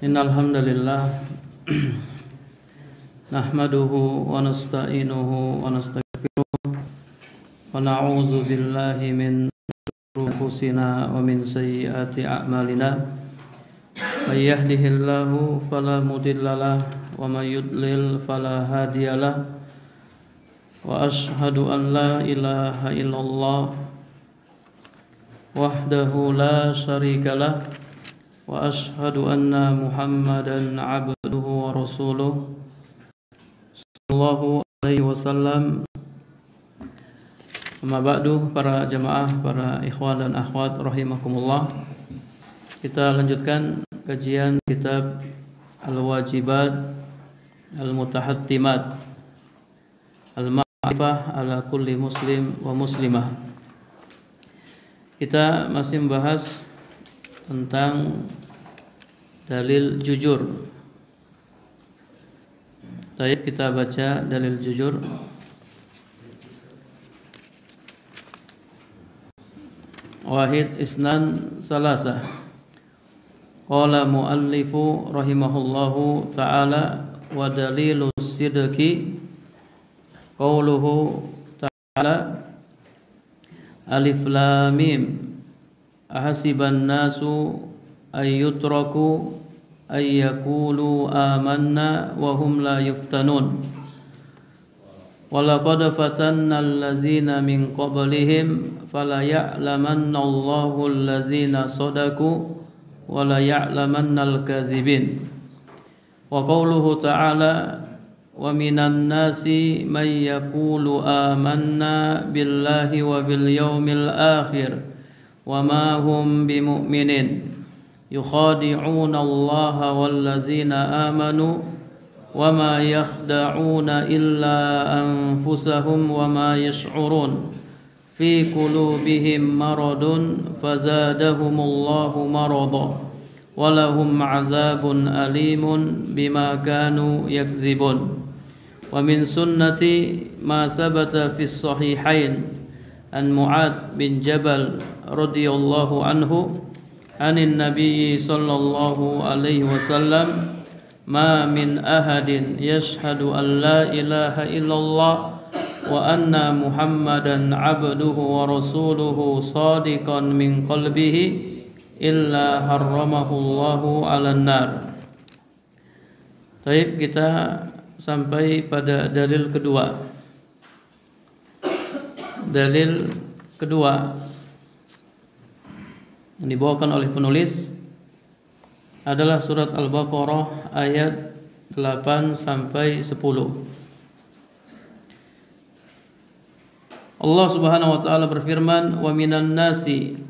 Innal hamdalillah nahmaduhu wa nasta'inuhu wa nastaghfiruh wa na'udzu billahi min shururi anfusina wa min sayyiati a'malina may yahdihillahu fala mudhillalah wa may yudlil fala hadiyalah wa asyhadu an la ilaha illallah wahdahu la syarikalah wa ashhadu anna Muhammadan abduhu wa rasuluh sallallahu alaihi wasallam. Amma ba'du, para jamaah, para ikhwan dan akhwat rahimakumullah. Kita lanjutkan kajian kitab Al-Wajibat Al-Mutahattimat Al-Ma'rifah ala kulli muslim wa muslimah. Kita masih membahas tentang dalil jujur. Baik, kita baca dalil jujur. Wahid isnan salasah. Qala muallifu rahimahullahu ta'ala wa dalilu sidqi qauluhu ta'ala alif lam mim ahasiban nasu ayyutraku ayyakulu amanna wa hum la yuftanun walaqad fatanna allazina min qablihim fala ya'lamanna Allahu allazina sadaku wa la ya'lamanna al-kadzibin wa qauluhu ta'ala wa minan nasi may yaqulu amanna billahi wa bil yawmil akhir wa ma hum bimu'minin yukhadi'una Allah wallazina amanu wa ma yakhda'una illa anfusahum wa ma yash'urun fi qulubihim maradun fazadahumullahu marada wa lahum 'adzabun alimun bima kanu yakdzibun. Wa min sunnati ma sabata fis sahihain an Mu'ad bin Jabal radhiyallahu anhu anin nabiyyi sallallahu alaihi wasallam ma min ahadin yashhadu an la ilaha illallah wa anna Muhammadan abduhu wa rasuluhu sadiqan min qalbihi illa harramahu Allahu 'alan nar. Baik, kita sampai pada dalil kedua. Dalil kedua yang dibawakan oleh penulis adalah surat Al-Baqarah ayat 8 sampai 10. Allah Subhanahu wa taala berfirman, "Wa minan nasi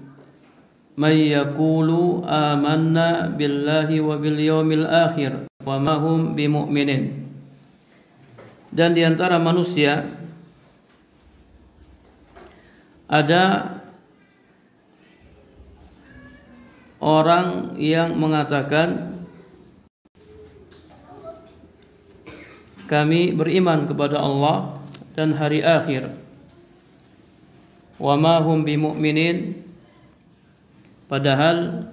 may yaqulu amanna billahi wa bil yawmil akhir wa ma hum bimu'minin." Dan di antara manusia ada orang yang mengatakan kami beriman kepada Allah dan hari akhir, wa ma hum bimu'minin, padahal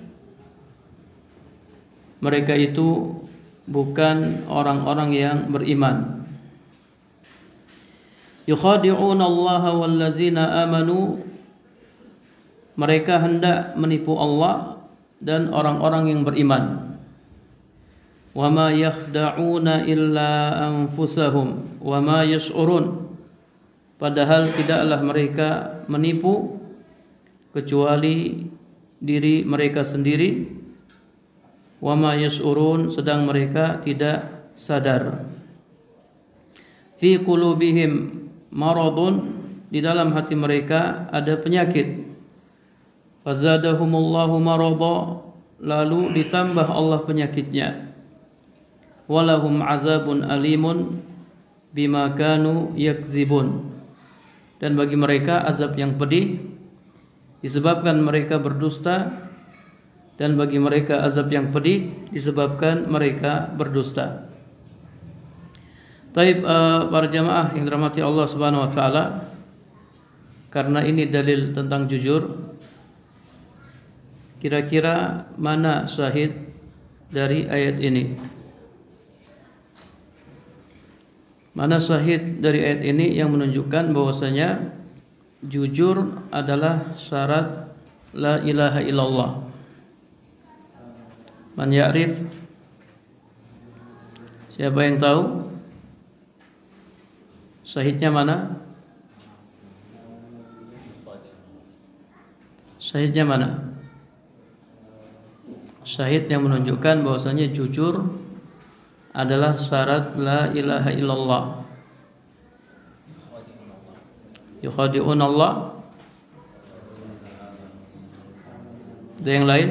mereka itu bukan orang-orang yang beriman. Yukhadi'una Allah wallazina amanu, mereka hendak menipu Allah dan orang-orang yang beriman. Wa ma yakhda'una illa anfusahum wa ma yash'urun, padahal tidaklah mereka menipu kecuali diri mereka sendiri. Wa ma yash'urun, sedang mereka tidak sadar. Fi qulubihim maradun, di dalam hati mereka ada penyakit. Fazadahumullahu marada, lalu ditambah Allah penyakitnya. Walahum azabun alimun bima kanu yakdzibun, dan bagi mereka azab yang pedih disebabkan mereka berdusta, dan bagi mereka azab yang pedih disebabkan mereka berdusta. Taib, para jamaah yang dirahmati Allah Subhanahu wa taala, karena ini dalil tentang jujur, kira-kira mana syahid dari ayat ini? Mana syahid dari ayat ini yang menunjukkan bahwasanya jujur adalah syarat la ilaha illallah? Man ya'rif? Siapa yang tahu? Syahidnya mana? Syahidnya mana? Syahid yang menunjukkan bahwasanya jujur adalah syarat la ilaha illallah. Yukhadi'un Allah. Ada yang lain?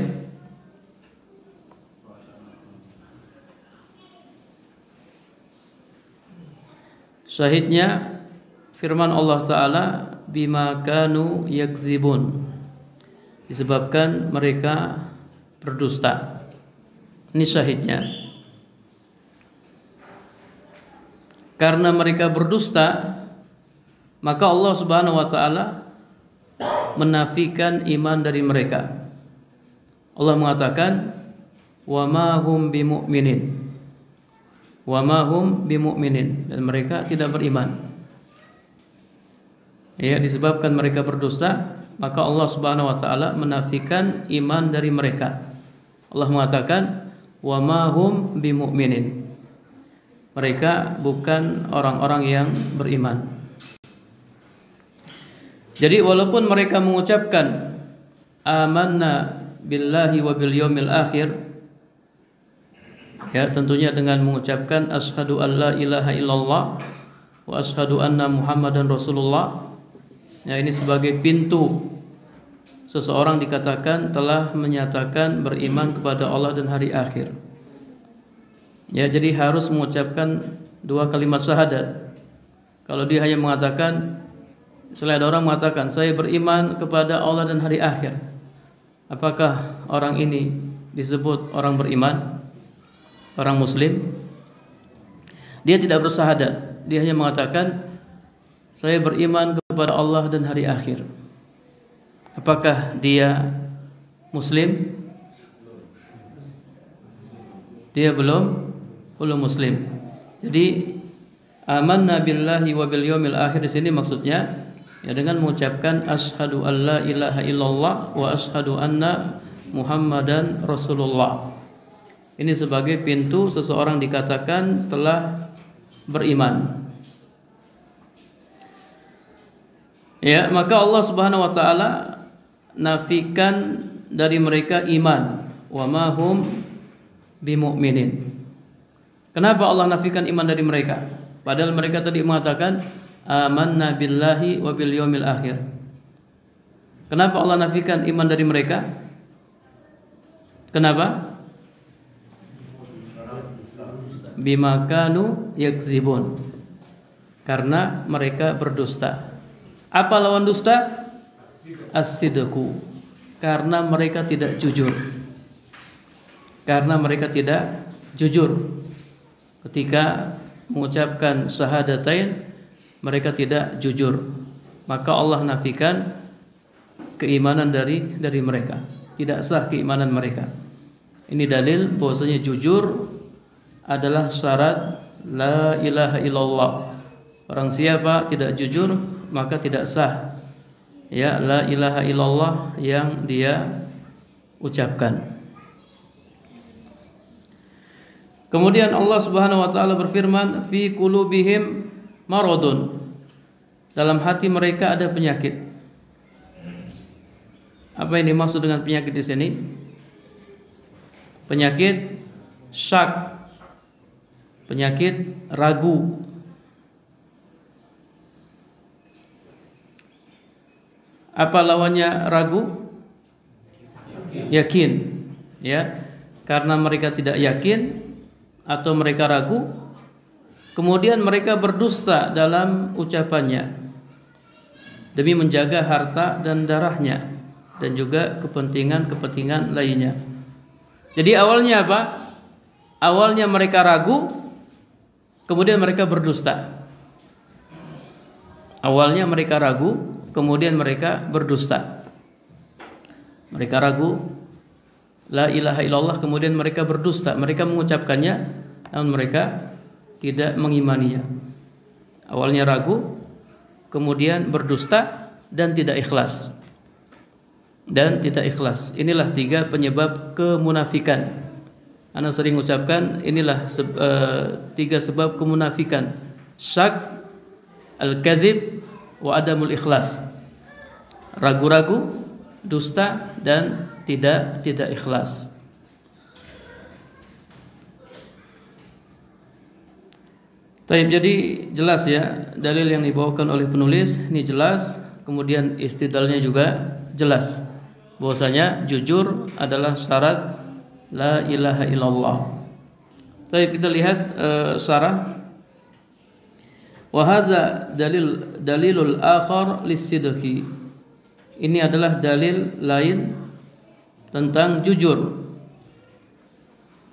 Syahidnya firman Allah Ta'ala, bima kanu yakzibun, disebabkan mereka berdusta. Ini syahidnya. Karena mereka berdusta, maka Allah Subhanahu wa taala menafikan iman dari mereka. Allah mengatakan, wa ma hum bimu'minin. Wa ma hum bimu'minin, dan mereka tidak beriman. Ya, disebabkan mereka berdusta, maka Allah Subhanahu wa taala menafikan iman dari mereka. Allah mengatakan, wa ma hum bimu'minin. Mereka bukan orang-orang yang beriman. Jadi walaupun mereka mengucapkan amanna billahi wa bil yaumil akhir, ya tentunya dengan mengucapkan asyhadu an la ilaha illallah wa asyhadu anna muhammadan rasulullah, ya ini sebagai pintu seseorang dikatakan telah menyatakan beriman kepada Allah dan hari akhir. Ya, jadi harus mengucapkan dua kalimat syahadat. Kalau dia hanya mengatakan, selain ada orang mengatakan saya beriman kepada Allah dan hari akhir, apakah orang ini disebut orang beriman, orang muslim? Dia tidak bersyahadat, dia hanya mengatakan saya beriman kepada Allah dan hari akhir. Apakah dia muslim? Dia belum muslim. Jadi amanna billahi wa bil yaumil akhir di sini maksudnya ya dengan mengucapkan asyhadu an la ilaha illallah wa asyhadu anna muhammadan rasulullah. Ini sebagai pintu seseorang dikatakan telah beriman. Ya, maka Allah Subhanahu wa taala nafikan dari mereka iman, wa ma hum bimu'minin. Kenapa Allah nafikan iman dari mereka? Padahal mereka tadi mengatakan amanna billahi wa bil yaumil akhir. Kenapa Allah nafikan iman dari mereka? Kenapa? Bima kanu yakzibun. Karena mereka berdusta. Apa lawan dusta? As-sidqu. Karena mereka tidak jujur. Karena mereka tidak jujur. Ketika mengucapkan syahadatain, mereka tidak jujur, maka Allah nafikan keimanan dari mereka. Tidak sah keimanan mereka. Ini dalil bahwasanya jujur adalah syarat la ilaha illallah. Orang siapa tidak jujur, maka tidak sah ya la ilaha illallah yang dia ucapkan. Kemudian Allah Subhanahu wa taala berfirman, fi qulubihim maradun. Dalam hati mereka ada penyakit. Apa yang dimaksud dengan penyakit di sini? Penyakit syak. Penyakit ragu. Apa lawannya ragu? Yakin. Ya. Karena mereka tidak yakin atau mereka ragu, kemudian mereka berdusta dalam ucapannya demi menjaga harta dan darahnya dan juga kepentingan lainnya. Jadi awalnya apa? Awalnya mereka ragu, kemudian mereka berdusta. Awalnya mereka ragu, kemudian mereka berdusta. Mereka ragu, la ilaha illallah, kemudian mereka berdusta. Mereka mengucapkannya namun mereka tidak mengimaninya. Awalnya ragu, kemudian berdusta dan tidak ikhlas. Inilah 3 penyebab kemunafikan. Ana sering ucapkan inilah 3 sebab kemunafikan: syak, al-kadzib, wa adamul ikhlas. Ragu-ragu, dusta, dan tidak ikhlas. Jadi jelas ya dalil yang dibawakan oleh penulis ini jelas, kemudian istidlalnya juga jelas bahwasanya jujur adalah syarat la ilaha illallah. Kita lihat syarah. Wa hadza dalilul akhar lis-sidqi. Ini adalah dalil lain tentang jujur.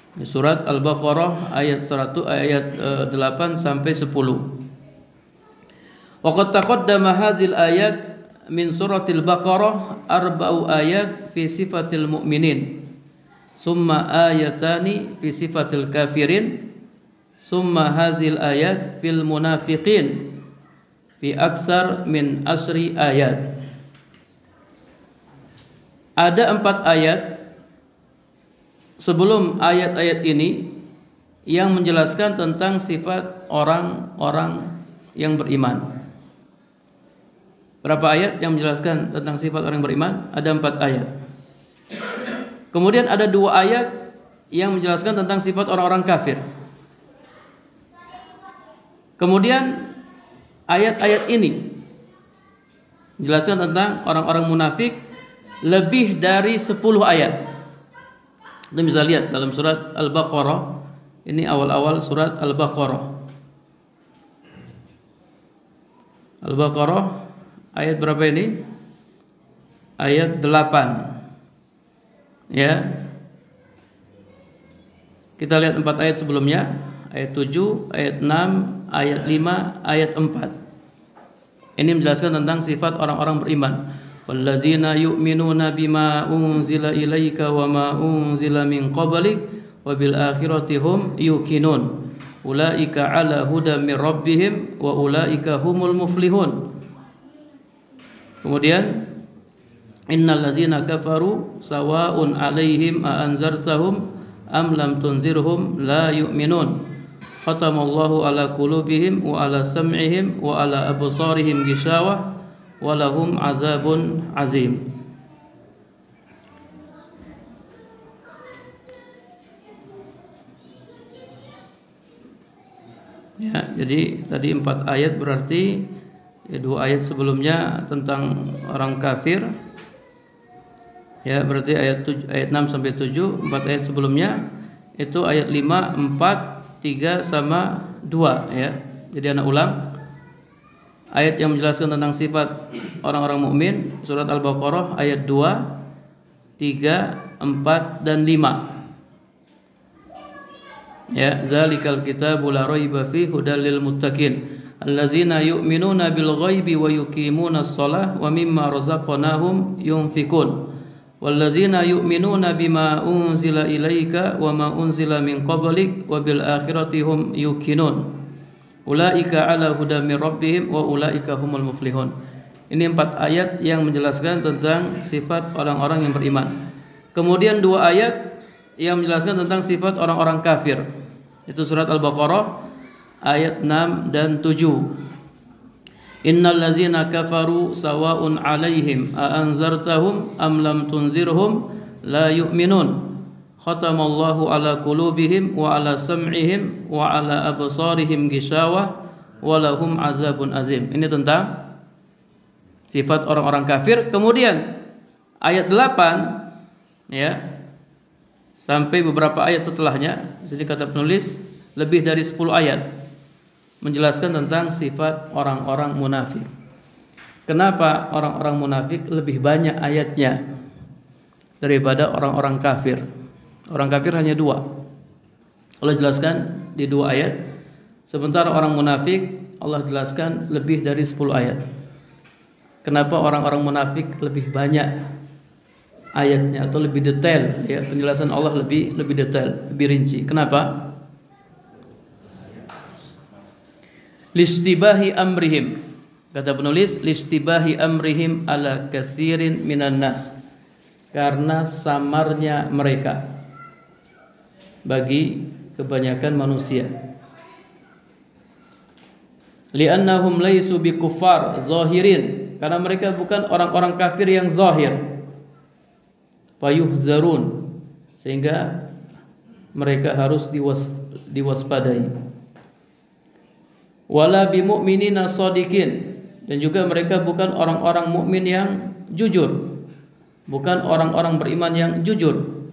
Di surat Al-Baqarah ayat 8 sampai 10. Wa qad taqaddama hadzal ayat min suratil Baqarah 4 ayat fi sifatil mu'minin, summa ayatani fi sifatil kafirin, summa hadzal ayat fil munafiqin fi aksar min asri ayat. Ada 4 ayat sebelum ayat-ayat ini yang menjelaskan tentang sifat orang-orang yang beriman. Berapa ayat yang menjelaskan tentang sifat orang yang beriman? Ada 4 ayat. Kemudian ada 2 ayat yang menjelaskan tentang sifat orang-orang kafir. Kemudian ayat-ayat ini menjelaskan tentang orang-orang munafik lebih dari 10 ayat. Kita bisa lihat dalam surat Al-Baqarah. Ini awal-awal surat Al-Baqarah. Al-Baqarah ayat berapa ini? Ayat 8. Ya. Kita lihat 4 ayat sebelumnya. Ayat 7, ayat 6, ayat 5, ayat 4. Ini menjelaskan tentang sifat orang-orang beriman. Walladzina yu'minuna bima unzila ilaika wa ma unzila min qablik wa bil akhirati hum yuqinun. Ulaika ala huda min rabbihim wa ulaika humul muflihun. Kemudian innal ladzina kafaru sawa'un 'alaihim a anzartahum am lam tunzirhum la yu'minun. Khatamallahu ala qulubihim wa ala sam'ihim wa ala absarihim ghishawah walahum azabun azim. Ya, jadi tadi 4 ayat berarti 2 ayat sebelumnya tentang orang kafir. Ya, berarti ayat 6 sampai 7, 4 ayat sebelumnya itu ayat 5, 4, 3 sama 2 ya. Jadi anak ulang. Ayat yang menjelaskan tentang sifat orang-orang mukmin surat Al-Baqarah ayat 2, 3, 4 dan 5. Ya, zalikal kitabu la raiba fihi hudal lil muttaqin allazina yu'minuna bil ghaibi wa yuqimunas shalah wa mimma razaqnahum yunfikun wallazina yu'minuna bima unzila ilaika wa ma unzila min qablik wa bil akhirati hum yuqinun. Ulaika ala huda min rabbihim wa ulaika humul muflihun. Ini 4 ayat yang menjelaskan tentang sifat orang-orang yang beriman. Kemudian 2 ayat yang menjelaskan tentang sifat orang-orang kafir. Itu surat Al-Baqarah ayat 6 dan 7. Innal ladzina kafaru sawa'un 'alaihim a anzartahum am lam tunzirhum la yu'minun. Khatamallahu ala qulubihim wa ala sam'ihim wa ala absarihim ghishawah wa lahum azabun azim. Ini tentang sifat orang-orang kafir. Kemudian ayat 8 ya sampai beberapa ayat setelahnya, jadi kata penulis lebih dari 10 ayat menjelaskan tentang sifat orang-orang munafik. Kenapa orang-orang munafik lebih banyak ayatnya daripada orang-orang kafir? Orang kafir hanya 2. Allah jelaskan di 2 ayat. Sementara orang munafik Allah jelaskan lebih dari 10 ayat. Kenapa orang-orang munafik lebih banyak ayatnya atau lebih detail ya, penjelasan Allah lebih detail, lebih rinci. Kenapa? Listibahi amrihim, kata penulis, listibahi amrihim ala katsirin minan nas, karena samarnya mereka bagi kebanyakan manusia. Li'annahum laisu bikuffar zahirin, karena mereka bukan orang-orang kafir yang zahir. Fayuhzarun, sehingga mereka harus diwaspadai. Wala bimu'minina shadiqin, dan juga mereka bukan orang-orang mukmin yang jujur, bukan orang-orang beriman yang jujur.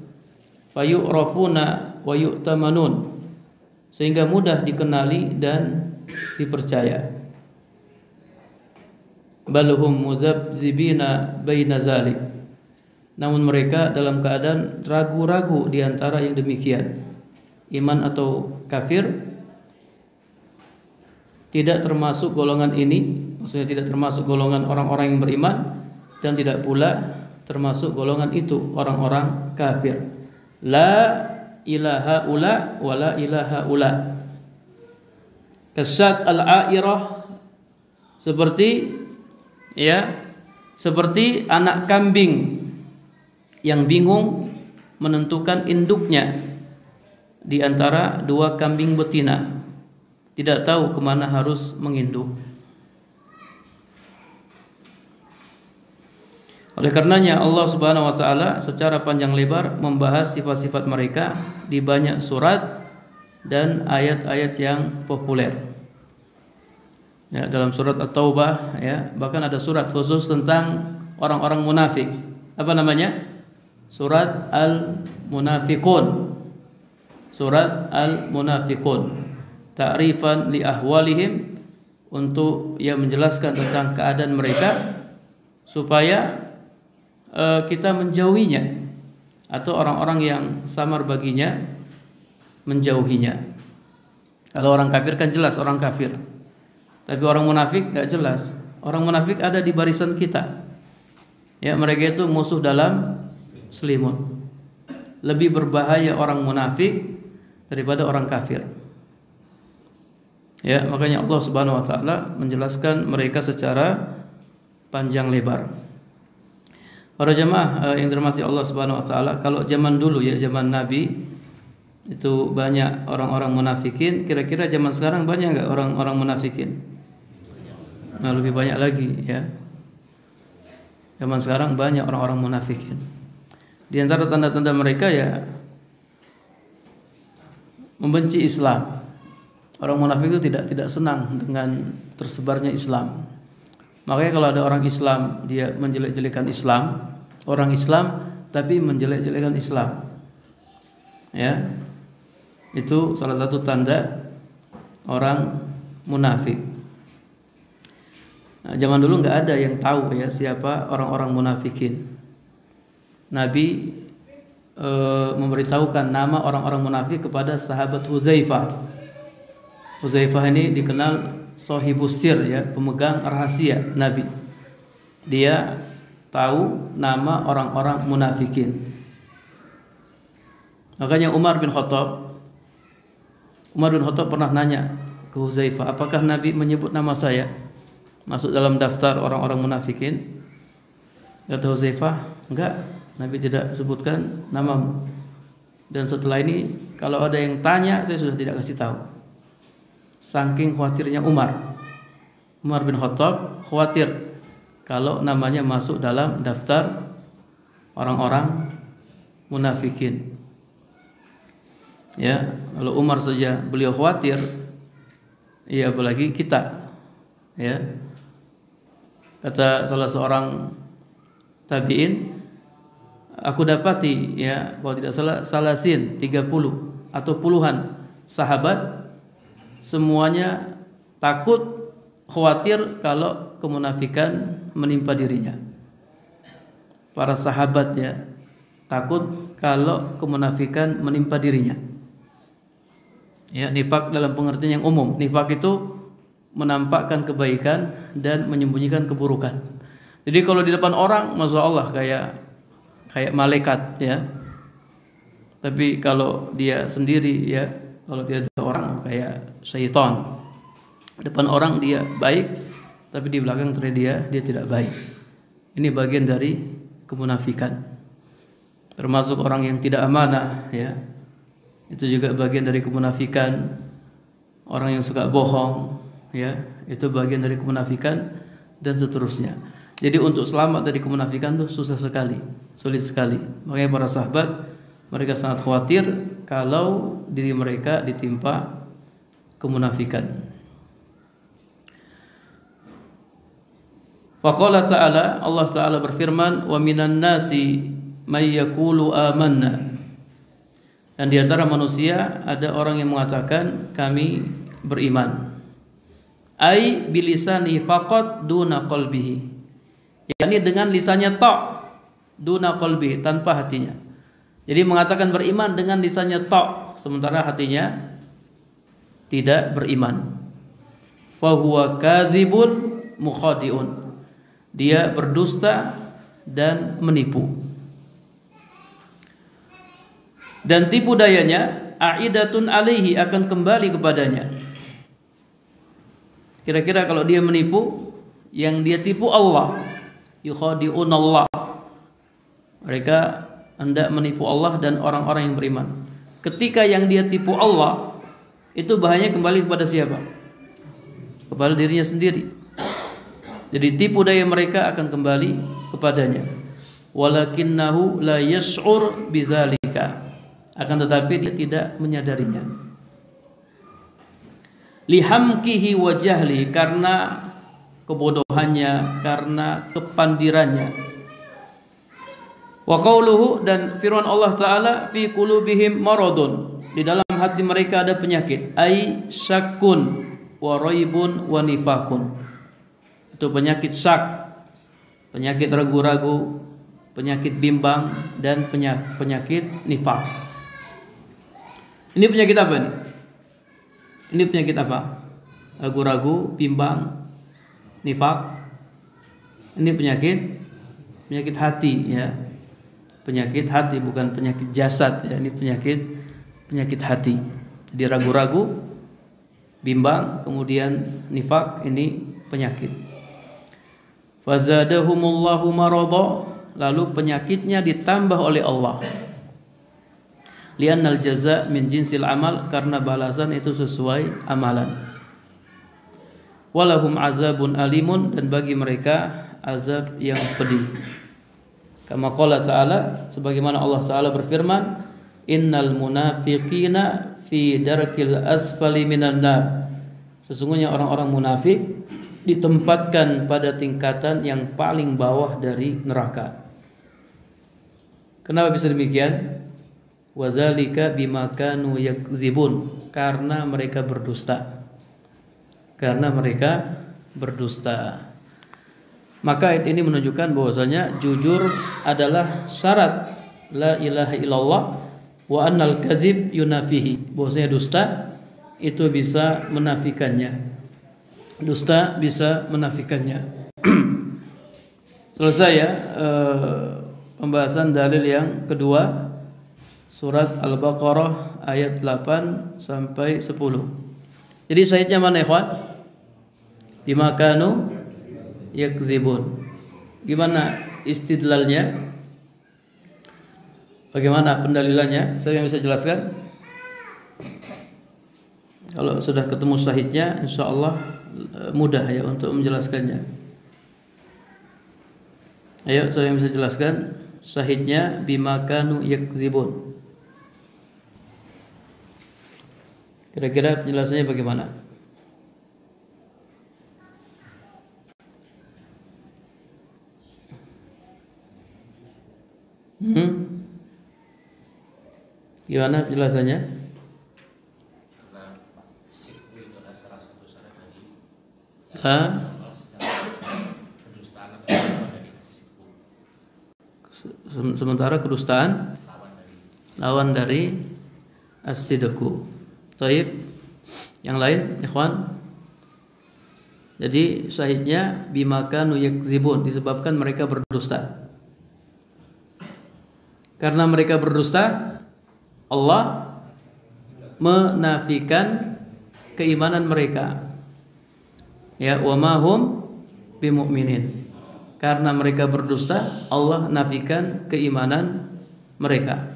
Fayu'rafuna wa yu'tamanun, sehingga mudah dikenali dan dipercaya. Balhum muzabzibina baina zalik, namun mereka dalam keadaan ragu-ragu di antara yang demikian, iman atau kafir. Tidak termasuk golongan ini, maksudnya tidak termasuk golongan orang-orang yang beriman, dan tidak pula termasuk golongan itu orang-orang kafir. La ilaha ula wa la ilaha ula. Kasat al-airah, seperti anak kambing yang bingung menentukan induknya di antara dua kambing betina, tidak tahu kemana harus menginduk. Oleh karenanya Allah Subhanahu wa taala secara panjang lebar membahas sifat-sifat mereka di banyak surat dan ayat-ayat yang populer. Ya, dalam surat At-Taubah ya, bahkan ada surat khusus tentang orang-orang munafik. Apa namanya? Surat Al-Munafiqun. Surat Al-Munafiqun. Ta'rifan li ahwalihim, untuk menjelaskan tentang keadaan mereka supaya kita menjauhinya, atau orang-orang yang samar baginya menjauhinya. Kalau orang kafir kan jelas orang kafir, tapi orang munafik gak jelas. Orang munafik ada di barisan kita. Ya, mereka itu musuh dalam selimut. Lebih berbahaya orang munafik daripada orang kafir. Ya, makanya Allah Subhanahu wa taala menjelaskan mereka secara panjang lebar. Para jemaah yang dirahmati Allah Subhanahu wa taala, kalau zaman dulu ya, zaman Nabi itu banyak orang-orang munafikin, kira-kira zaman sekarang banyak enggak orang-orang munafikin? Nah, lebih banyak lagi ya. Zaman sekarang banyak orang-orang munafikin. Di antara tanda-tanda mereka ya membenci Islam. Orang munafik itu tidak senang dengan tersebarnya Islam. Makanya kalau ada orang Islam, dia menjelek-jelekan Islam, orang Islam tapi menjelek-jelekan Islam, ya, itu salah satu tanda orang munafik. Nah, zaman dulu nggak ada yang tahu ya siapa orang-orang munafikin. Nabi memberitahukan nama orang-orang munafik kepada sahabat Hudzaifah. Hudzaifah ini dikenal sahibus sir ya, pemegang rahasia Nabi. Dia tahu nama orang-orang munafikin. Makanya Umar bin Khattab pernah nanya ke Hudzaifah, apakah Nabi menyebut nama saya masuk dalam daftar orang-orang munafikin? Kata Hudzaifah, enggak, Nabi tidak sebutkan namamu. Dan setelah ini kalau ada yang tanya, saya sudah tidak kasih tahu. Saking khawatirnya Umar bin Khattab khawatir kalau namanya masuk dalam daftar orang-orang munafikin. Ya, kalau Umar saja beliau khawatir, ya apalagi kita. Ya. Kata salah seorang tabi'in, aku dapati ya, kalau tidak salah salasin 30 atau puluhan sahabat semuanya takut, khawatir kalau kemunafikan menimpa dirinya. Para sahabat ya takut kalau kemunafikan menimpa dirinya. Ya, nifak dalam pengertian yang umum. Nifak itu menampakkan kebaikan dan menyembunyikan keburukan. Jadi kalau di depan orang, masya Allah kayak kayak malaikat ya. Tapi kalau dia sendiri ya, kalau tidak ada orang kayak syaitan. Depan orang dia baik, tapi di belakang dia tidak baik. Ini bagian dari kemunafikan. Termasuk orang yang tidak amanah ya. Itu juga bagian dari kemunafikan. Orang yang suka bohong ya, itu bagian dari kemunafikan dan seterusnya. Jadi untuk selamat dari kemunafikan itu susah sekali, sulit sekali. Makanya para sahabat mereka sangat khawatir kalau diri mereka ditimpa kemunafikan. Faqala ta'ala, Allah Ta'ala berfirman, wa minan nasi may yaqulu amanna. Dan di antara manusia ada orang yang mengatakan kami beriman. Ai bilisani faqat duna qalbihi. yakni dengan lisannya tok duna qalbi, tanpa hatinya. Jadi mengatakan beriman dengan lisannya tok sementara hatinya tidak beriman. Fa huwa kazibun mukhadiun. Dia berdusta dan menipu. Dan tipu dayanya aidatun alaihi, akan kembali kepadanya. Kira-kira kalau dia menipu, yang dia tipu Allah, yukhadi'un Allah. Mereka hendak menipu Allah dan orang-orang yang beriman. Ketika yang dia tipu Allah, itu bahayanya kembali kepada siapa? Kepada dirinya sendiri. Jadi tipu daya mereka akan kembali kepadanya. Walakinnahu la yash'ur bidzalika. Akan tetapi dia tidak menyadarinya. Lihamkihi wa jahli, karena kebodohannya, karena kepandirannya. Wa qauluhu, dan firman Allah Ta'ala, fi qulubihim maradun, di dalam hati mereka ada penyakit. Ai syakkun wa raibun wa nifakun. Itu penyakit syak, penyakit ragu-ragu, penyakit bimbang, dan penyakit nifak. Ini penyakit apa nih? Ini penyakit apa? Ragu-ragu, bimbang, nifak. Ini penyakit hati ya. Penyakit hati, bukan penyakit jasad ya. Ini penyakit hati. Jadi ragu-ragu, bimbang, kemudian nifak, ini penyakit. Fazadahumullahu marada, lalu penyakitnya ditambah oleh Allah. Li'annal jaza' min jinsil amal, karena balasan itu sesuai amalan. Walahum azabun alimun, dan bagi mereka azab yang pedih. Kama qala ta'ala, sebagaimana Allah Ta'ala berfirman, innal munafiqina fi darkil asfali minan nar. Sesungguhnya orang-orang munafik ditempatkan pada tingkatan yang paling bawah dari neraka. Kenapa bisa demikian? Wadzalika bima kanu yakzibun, karena mereka berdusta. Maka ayat ini menunjukkan bahwasanya jujur adalah syarat la ilaha illallah wa annal kadzib yunafihi. Bahwasanya dusta itu bisa menafikannya. Selesai ya pembahasan dalil yang kedua, surat Al-Baqarah ayat 8 sampai 10. Jadi syahidnya mana ikhwan? Bima kanu yakzibun. Gimana istidlalnya? Bagaimana pendalilannya? Saya yang bisa jelaskan? Kalau sudah ketemu syahidnya, insyaallah mudah ya untuk menjelaskannya. Ayo, saya yang bisa jelaskan syahidnya bima kanu yakzibun. Kira-kira penjelasannya bagaimana? Gimana penjelasannya? Sementara kedustaan lawan dari as-sidqu. Taib, yang lain, ikhwan. Jadi syahidnya bima kanu yakzibun, disebabkan mereka berdusta. Karena mereka berdusta, Allah menafikan keimanan mereka. Ya, wa ma hum bimu'minin. Karena mereka berdusta, Allah nafikan keimanan mereka.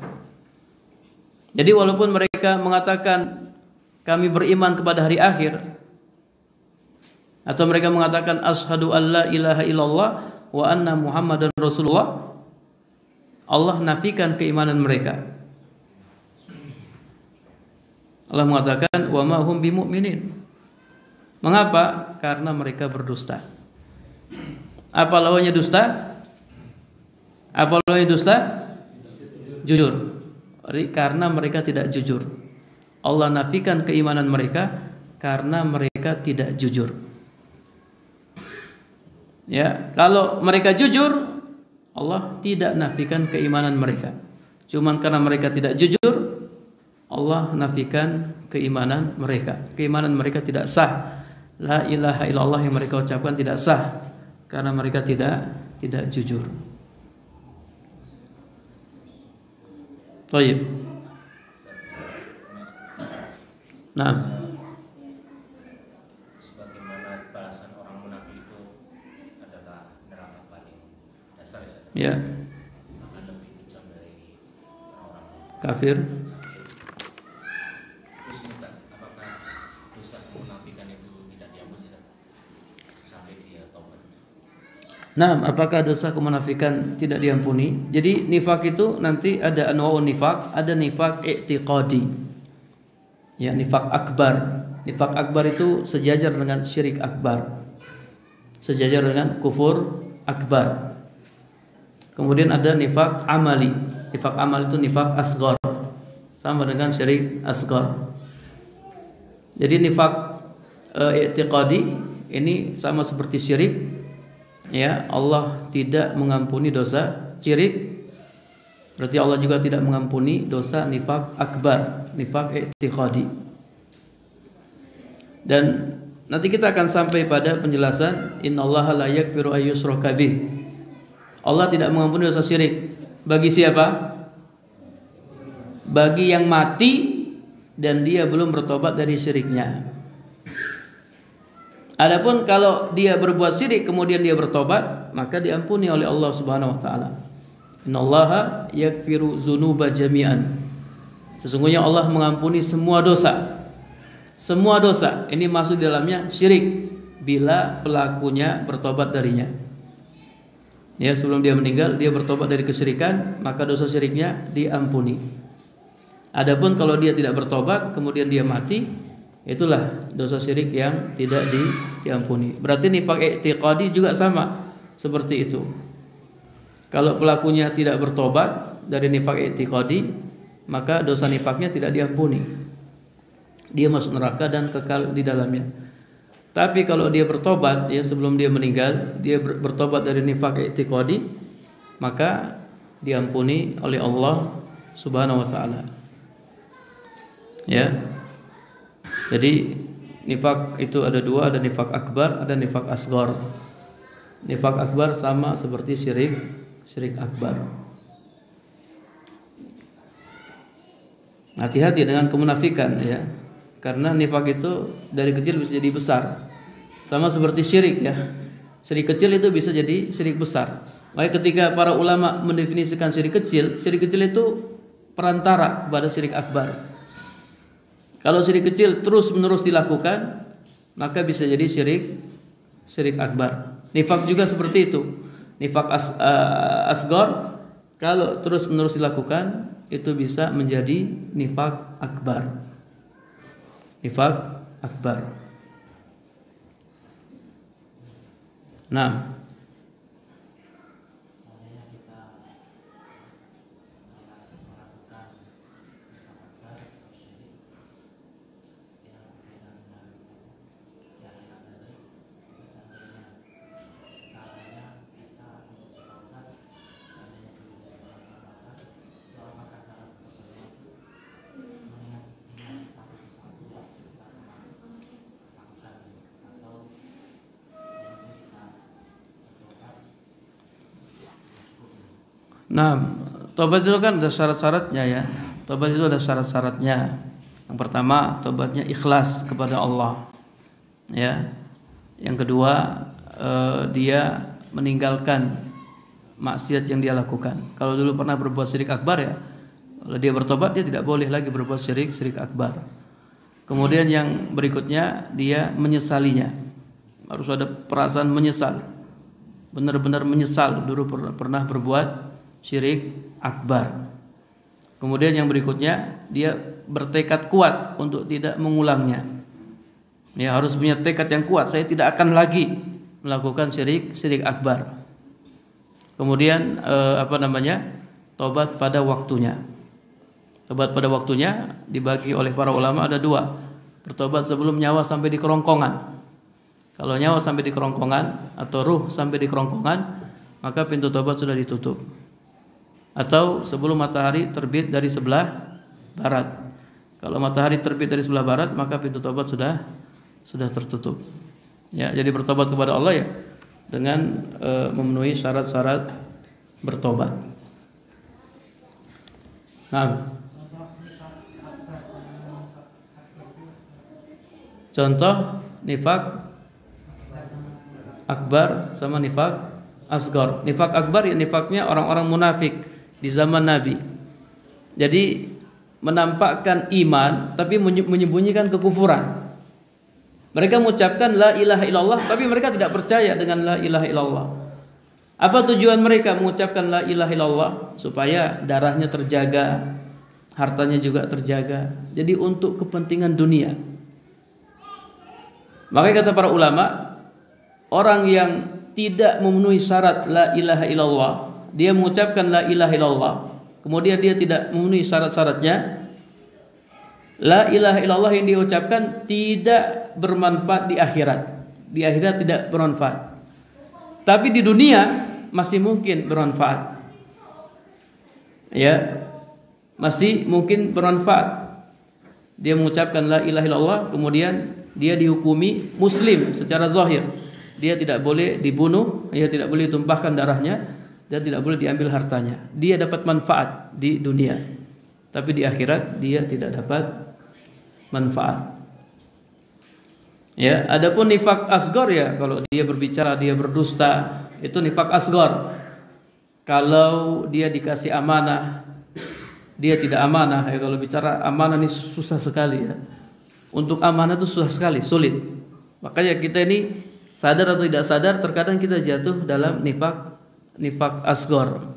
Jadi walaupun mereka mengatakan kami beriman kepada hari akhir, atau mereka mengatakan asyhadu alla ilaha illallah wa anna muhammadan rasulullah, Allah nafikan keimanan mereka. Allah mengatakan wa ma hum bimu'minin. Mengapa? Karena mereka berdusta. Apa lawannya dusta? Apa lawannya dusta? Jujur. Karena mereka tidak jujur. Allah nafikan keimanan mereka karena mereka tidak jujur. Ya, kalau mereka jujur, Allah tidak nafikan keimanan mereka. Cuman karena mereka tidak jujur, Allah nafikan keimanan mereka. Keimanan mereka tidak sah. La ilaha illallah yang mereka ucapkan tidak sah karena mereka tidak jujur. Baik. Nah, sebagaimana balasan orang munafik itu adalah neraka paling dasar ya. Akan lebih kejam dari orang Kafir. Terus Ustaz, apakah dosa kemunafikan itu tidak diampuni sampai dia taubat? Nah, apakah dosa kemunafikan tidak diampuni? Jadi nifak itu nanti ada anwa'un nifak, ada nifak i'tiqadi. Ya, nifak akbar. Nifak akbar itu sejajar dengan syirik akbar. Sejajar dengan kufur akbar. Kemudian ada nifak amali. Nifak amal itu nifak asghar. Sama dengan syirik asghar. Jadi nifak i'tiqadi ini sama seperti syirik. Ya, Allah tidak mengampuni dosa syirik. Berarti Allah juga tidak mengampuni dosa nifak akbar, nifak i'tiqadi. Dan nanti kita akan sampai pada penjelasan innallaha la yaghfiru ay yushraka bih. Allah tidak mengampuni dosa syirik. Bagi siapa? Bagi yang mati dan dia belum bertobat dari syiriknya. Adapun kalau dia berbuat syirik kemudian dia bertobat, maka diampuni oleh Allah Subhanahu wa taala. Innallaha yaghfiru dzunuba jami'an. Sesungguhnya Allah mengampuni semua dosa. Semua dosa ini masuk dalamnya syirik bila pelakunya bertobat darinya. Ya, sebelum dia meninggal dia bertobat dari kesyirikan, maka dosa syiriknya diampuni. Adapun kalau dia tidak bertobat kemudian dia mati, itulah dosa syirik yang tidak diampuni. Berarti nifak i'tiqadi juga sama seperti itu. Kalau pelakunya tidak bertobat dari nifak i'tiqadi, maka dosa nifaknya tidak diampuni. Dia masuk neraka dan kekal di dalamnya. Tapi kalau dia bertobat, ya sebelum dia meninggal, dia bertobat dari nifak i'tiqadi, maka diampuni oleh Allah Subhanahu wa taala. Ya. Jadi nifak itu ada dua, ada nifak akbar, ada nifak asghar. Nifak akbar sama seperti syirik akbar. Hati-hati dengan kemunafikan ya. Karena nifak itu dari kecil bisa jadi besar. Sama seperti syirik ya. Syirik kecil itu bisa jadi syirik besar. Maka ketika para ulama mendefinisikan syirik kecil itu perantara kepada syirik akbar. Kalau syirik kecil terus-menerus dilakukan, maka bisa jadi syirik akbar. Nifak juga seperti itu. Nifak asghar kalau terus-menerus dilakukan itu bisa menjadi nifak akbar. Nifak akbar. Nah, Tobat itu kan ada syarat-syaratnya ya. Tobat itu ada syarat-syaratnya. Yang pertama, tobatnya ikhlas kepada Allah. Ya. Yang kedua, dia meninggalkan maksiat yang dia lakukan. Kalau dulu pernah berbuat syirik akbar ya, kalau dia bertobat dia tidak boleh lagi berbuat syirik akbar. Kemudian yang berikutnya dia menyesalinya. Harus ada perasaan menyesal. Benar-benar menyesal dulu pernah berbuat syirik akbar. Kemudian yang berikutnya dia bertekad kuat untuk tidak mengulangnya. Ya, harus punya tekad yang kuat, saya tidak akan lagi melakukan syirik akbar. Kemudian tobat pada waktunya. Tobat pada waktunya dibagi oleh para ulama ada dua. Bertobat sebelum nyawa sampai di kerongkongan. Kalau nyawa sampai di kerongkongan atau ruh sampai di kerongkongan, maka pintu tobat sudah ditutup. Atau sebelum matahari terbit dari sebelah barat. Kalau matahari terbit dari sebelah barat, maka pintu tobat sudah tertutup. Ya, jadi bertobat kepada Allah ya dengan memenuhi syarat-syarat bertobat. Nah, contoh nifak akbar sama nifak asghar. Nifak akbar ya nifaknya orang-orang munafik di zaman Nabi. Jadi menampakkan iman tapi menyembunyikan kekufuran. Mereka mengucapkan la ilaha illallah tapi mereka tidak percaya dengan la ilaha illallah. Apa tujuan mereka mengucapkan la ilaha illallah? Supaya darahnya terjaga, hartanya juga terjaga. Jadi untuk kepentingan dunia. Makanya kata para ulama, orang yang tidak memenuhi syarat la ilaha illallah, dia mengucapkan la ilaha illallah, kemudian dia tidak memenuhi syarat-syaratnya, la ilaha illallah yang dia ucapkan tidak bermanfaat di akhirat. Di akhirat tidak bermanfaat. Tapi di dunia masih mungkin bermanfaat. Ya, masih mungkin bermanfaat. Dia mengucapkan la ilaha illallah, kemudian dia dihukumi muslim secara zahir. Dia tidak boleh dibunuh, dia tidak boleh ditumpahkan darahnya, dan tidak boleh diambil hartanya. Dia dapat manfaat di dunia, tapi di akhirat dia tidak dapat manfaat. Ya, adapun nifak asghar ya, kalau dia berbicara dia berdusta, itu nifak asghar. Kalau dia dikasih amanah, dia tidak amanah. Ya, kalau bicara amanah ini susah sekali ya. Untuk amanah itu susah sekali, sulit. Makanya kita ini sadar atau tidak sadar terkadang kita jatuh dalam nifak asghar.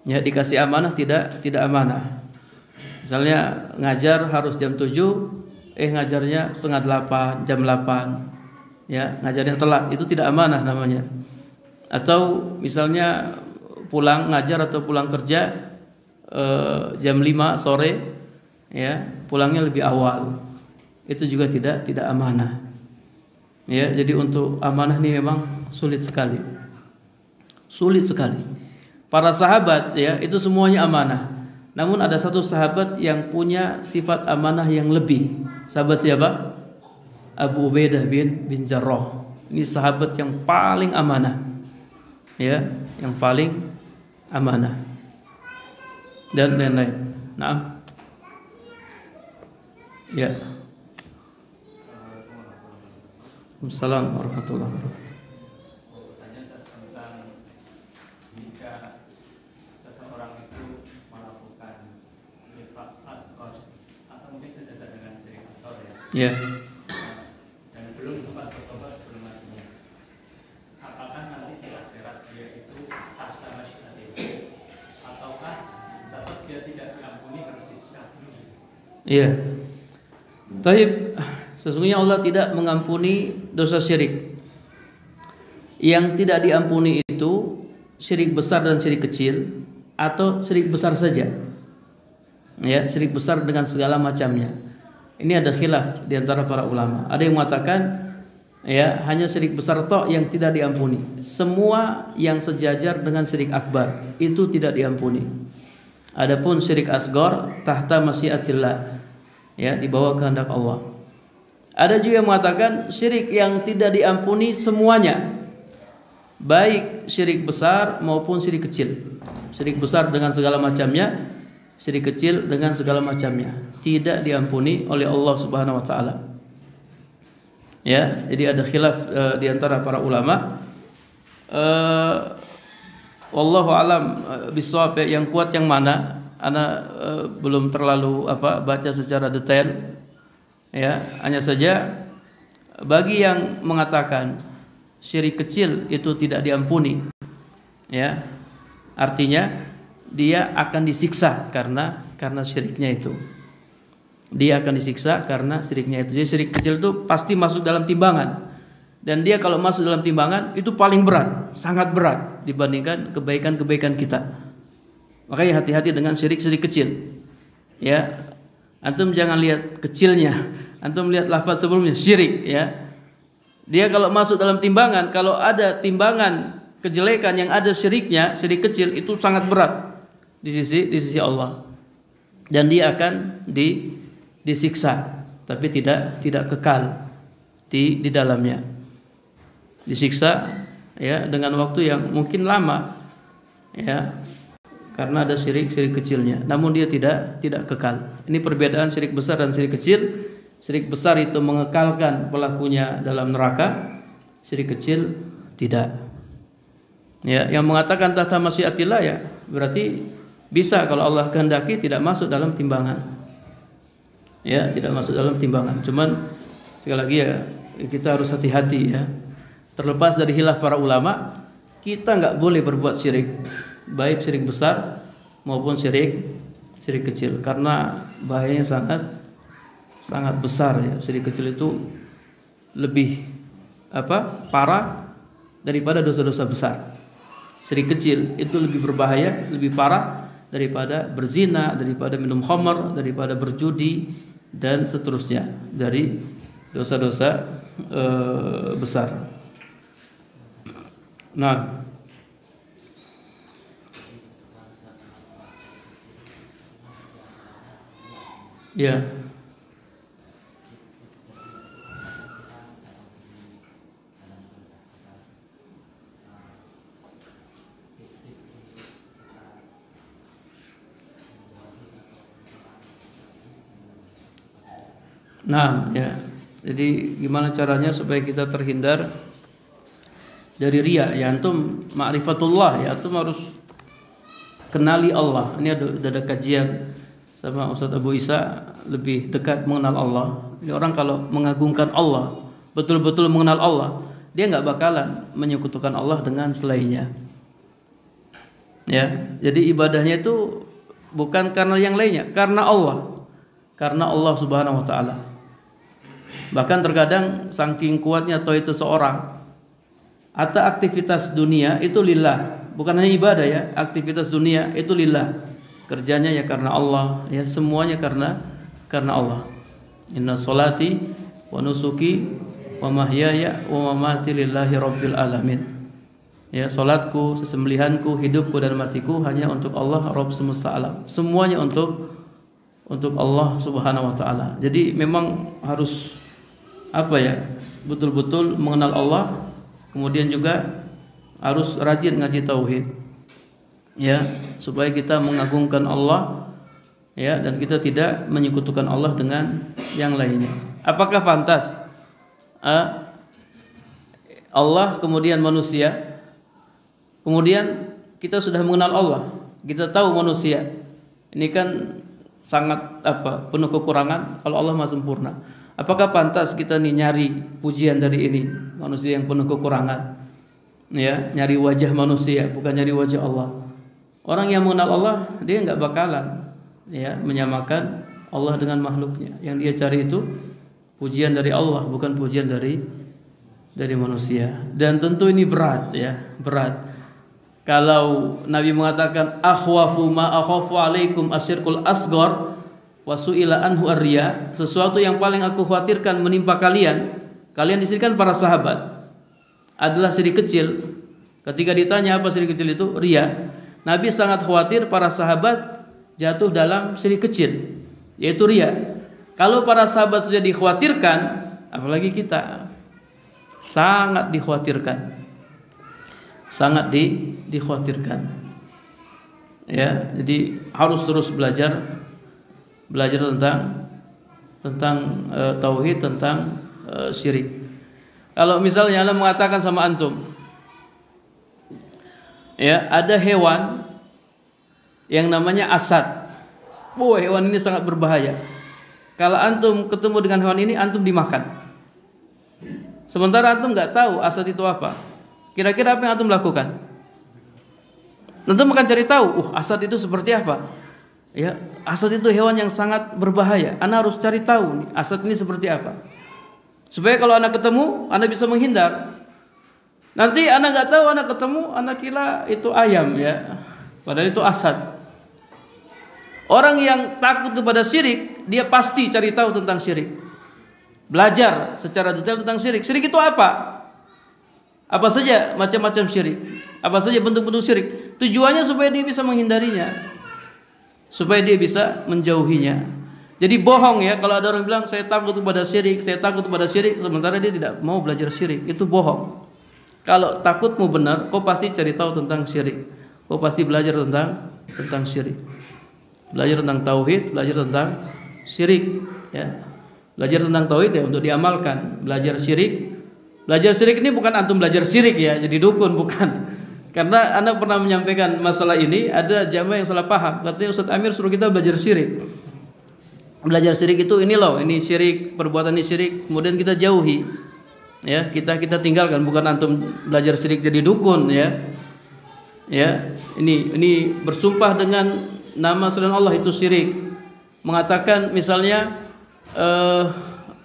Ya, dikasih amanah tidak amanah. Misalnya ngajar harus jam 7, ngajarnya setengah 8, jam 8. Ya, ngajarnya telat, itu tidak amanah namanya. Atau misalnya pulang ngajar atau pulang kerja jam 5 sore, ya, pulangnya lebih awal. Itu juga tidak amanah. Ya, jadi untuk amanah ini memang sulit sekali. Sulit sekali. Para sahabat ya, itu semuanya amanah. Namun ada satu sahabat yang punya sifat amanah yang lebih. Sahabat siapa? Abu Ubaidah bin Jarrah. Ini sahabat yang paling amanah. Ya, yang paling amanah. Dan lain-lain. Naam. Ya. Assalamualaikum warahmatullahi wabarakatuh. Tanya tentang jika seseorang itu melakukan nifak asghar atau mungkin sejajar dengan syirik asghar ya. Ya. Dan belum sempat bertobat sebelum matinya. Apakah nanti di akhirat dia itu tahta masyiatillah ataukah tetap dia tidak diampuni harus disiksa dulu? Iya. Taib, sesungguhnya Allah tidak mengampuni dosa syirik. Yang tidak diampuni itu syirik besar dan syirik kecil, atau syirik besar saja. Ya, syirik besar dengan segala macamnya. Ini ada khilaf di antara para ulama. Ada yang mengatakan ya, hanya syirik besar toh yang tidak diampuni. Semua yang sejajar dengan syirik akbar itu tidak diampuni. Adapun syirik asghar tahta masyiatillah, ya, di bawah kehendak Allah. Ada juga yang mengatakan syirik yang tidak diampuni semuanya, baik syirik besar maupun syirik kecil. Syirik besar dengan segala macamnya, syirik kecil dengan segala macamnya, tidak diampuni oleh Allah Subhanahu wa taala. Ya, jadi ada khilaf di antara para ulama. Wallahu alam bisawab, yang kuat yang mana? Ana belum terlalu baca secara detail. Ya, hanya saja bagi yang mengatakan syirik kecil itu tidak diampuni, ya, artinya dia akan disiksa karena syiriknya itu. Dia akan disiksa karena syiriknya itu. Jadi syirik kecil itu pasti masuk dalam timbangan. Dan dia kalau masuk dalam timbangan itu paling berat, sangat berat dibandingkan kebaikan-kebaikan kita. Makanya hati-hati dengan syirik kecil. Ya. Antum jangan lihat kecilnya. Antum lihat lafaz sebelumnya syirik, ya. Dia kalau masuk dalam timbangan, kalau ada timbangan kejelekan yang ada syiriknya, syirik kecil itu sangat berat di sisi Allah. Dan dia akan disiksa, tapi tidak kekal di dalamnya. Disiksa, ya, dengan waktu yang mungkin lama, ya, karena ada syirik kecilnya. Namun dia tidak kekal. Ini perbedaan syirik besar dan syirik kecil. Syirik besar itu mengekalkan pelakunya dalam neraka, syirik kecil tidak. Ya, yang mengatakan tahta masyiatillah, ya, berarti bisa kalau Allah kehendaki tidak masuk dalam timbangan. Ya, tidak masuk dalam timbangan. Cuman sekali lagi ya, kita harus hati-hati, ya. Terlepas dari khilaf para ulama, kita nggak boleh berbuat syirik, baik syirik besar maupun syirik kecil, karena bahayanya sangat besar, ya. Syirik kecil itu lebih parah daripada dosa-dosa besar. Syirik kecil itu lebih berbahaya, lebih parah daripada berzina, daripada minum khamar, daripada berjudi dan seterusnya dari dosa-dosa besar. Nah, ya. Nah, ya. Jadi gimana caranya supaya kita terhindar dari riya? Ya, antum ma'rifatullah, ya, antum harus kenali Allah. Ini udah ada kajian sama Ustaz Abu Isa, lebih dekat mengenal Allah. Ini orang kalau mengagungkan Allah, betul-betul mengenal Allah, dia nggak bakalan menyekutukan Allah dengan selainnya. Ya, jadi ibadahnya itu bukan karena yang lainnya, karena Allah Subhanahu wa taala. Bahkan terkadang saking kuatnya tauhid seseorang, atau aktivitas dunia itu lillah, bukan hanya ibadah, ya, aktivitas dunia itu lillah. Kerjanya ya karena Allah, ya, semuanya karena Allah. Inna sholati wa nusuki wa mahyaya wa mamati lillahi rabbil alamin. Ya, salatku, sesembelihanku, hidupku dan matiku hanya untuk Allah Rabb semesta alam. Semuanya untuk Allah Subhanahu wa taala. Jadi memang harus betul-betul mengenal Allah, kemudian juga harus rajin ngaji tauhid, ya, supaya kita mengagungkan Allah, ya, dan kita tidak menyekutukan Allah dengan yang lainnya. Apakah pantas Allah kemudian manusia, kemudian kita sudah mengenal Allah, kita tahu manusia ini kan sangat penuh kekurangan, kalau Allah Maha sempurna. Apakah pantas kita nyari pujian dari ini manusia yang penuh kekurangan? Ya, nyari wajah manusia, bukan nyari wajah Allah. Orang yang mengenal Allah, dia nggak bakalan, ya, menyamakan Allah dengan makhluknya. Yang dia cari itu pujian dari Allah, bukan pujian dari manusia. Dan tentu ini berat, ya, berat. Kalau Nabi mengatakan akhwafu ma akhafu alaikum asyirkul asghar wa su'ila anhu ar-riya, sesuatu yang paling aku khawatirkan menimpa kalian disirikan para sahabat, adalah syirik kecil. Ketika ditanya apa syirik kecil itu, riya. Nabi sangat khawatir para sahabat jatuh dalam syirik kecil, yaitu riya. Kalau para sahabat saja dikhawatirkan, apalagi kita. Sangat dikhawatirkan. Sangat dikhawatirkan. Ya, jadi harus terus belajar tentang tauhid, tentang syirik. Kalau misalnya Anda mengatakan sama antum, ya, ada hewan yang namanya asad. Wah, hewan ini sangat berbahaya. Kalau antum ketemu dengan hewan ini, antum dimakan. Sementara antum nggak tahu asad itu apa. Kira-kira apa yang antum lakukan? Antum akan cari tahu, asad itu seperti apa. Ya, asad itu hewan yang sangat berbahaya. Anda harus cari tahu nih, asad ini seperti apa. Supaya kalau Anda ketemu, Anda bisa menghindar. Nanti Anda nggak tahu, Anda ketemu, Anda kira itu ayam, ya. Padahal itu asad. Orang yang takut kepada syirik, dia pasti cari tahu tentang syirik. Belajar secara detail tentang syirik. Syirik itu apa? Apa saja macam-macam syirik, apa saja bentuk-bentuk syirik. Tujuannya supaya dia bisa menghindarinya, supaya dia bisa menjauhinya. Jadi bohong ya kalau ada orang bilang saya takut kepada syirik, saya takut kepada syirik, sementara dia tidak mau belajar syirik. Itu bohong. Kalau takutmu benar, kau pasti cari tahu tentang syirik. Kau pasti belajar tentang syirik. Belajar tentang tauhid, belajar tentang syirik, ya. Belajar tentang tauhid ya untuk diamalkan. Belajar syirik. Belajar syirik ini bukan antum belajar syirik ya, jadi dukun, bukan. Karena Anda pernah menyampaikan masalah ini, ada jamaah yang salah paham. Katanya Ustaz Amir suruh kita belajar syirik. Belajar syirik itu ini loh, ini syirik, perbuatan ini syirik, kemudian kita jauhi. Ya, kita tinggalkan, bukan antum belajar syirik jadi dukun ya. Ya, ini bersumpah dengan nama selain Allah itu syirik. Mengatakan misalnya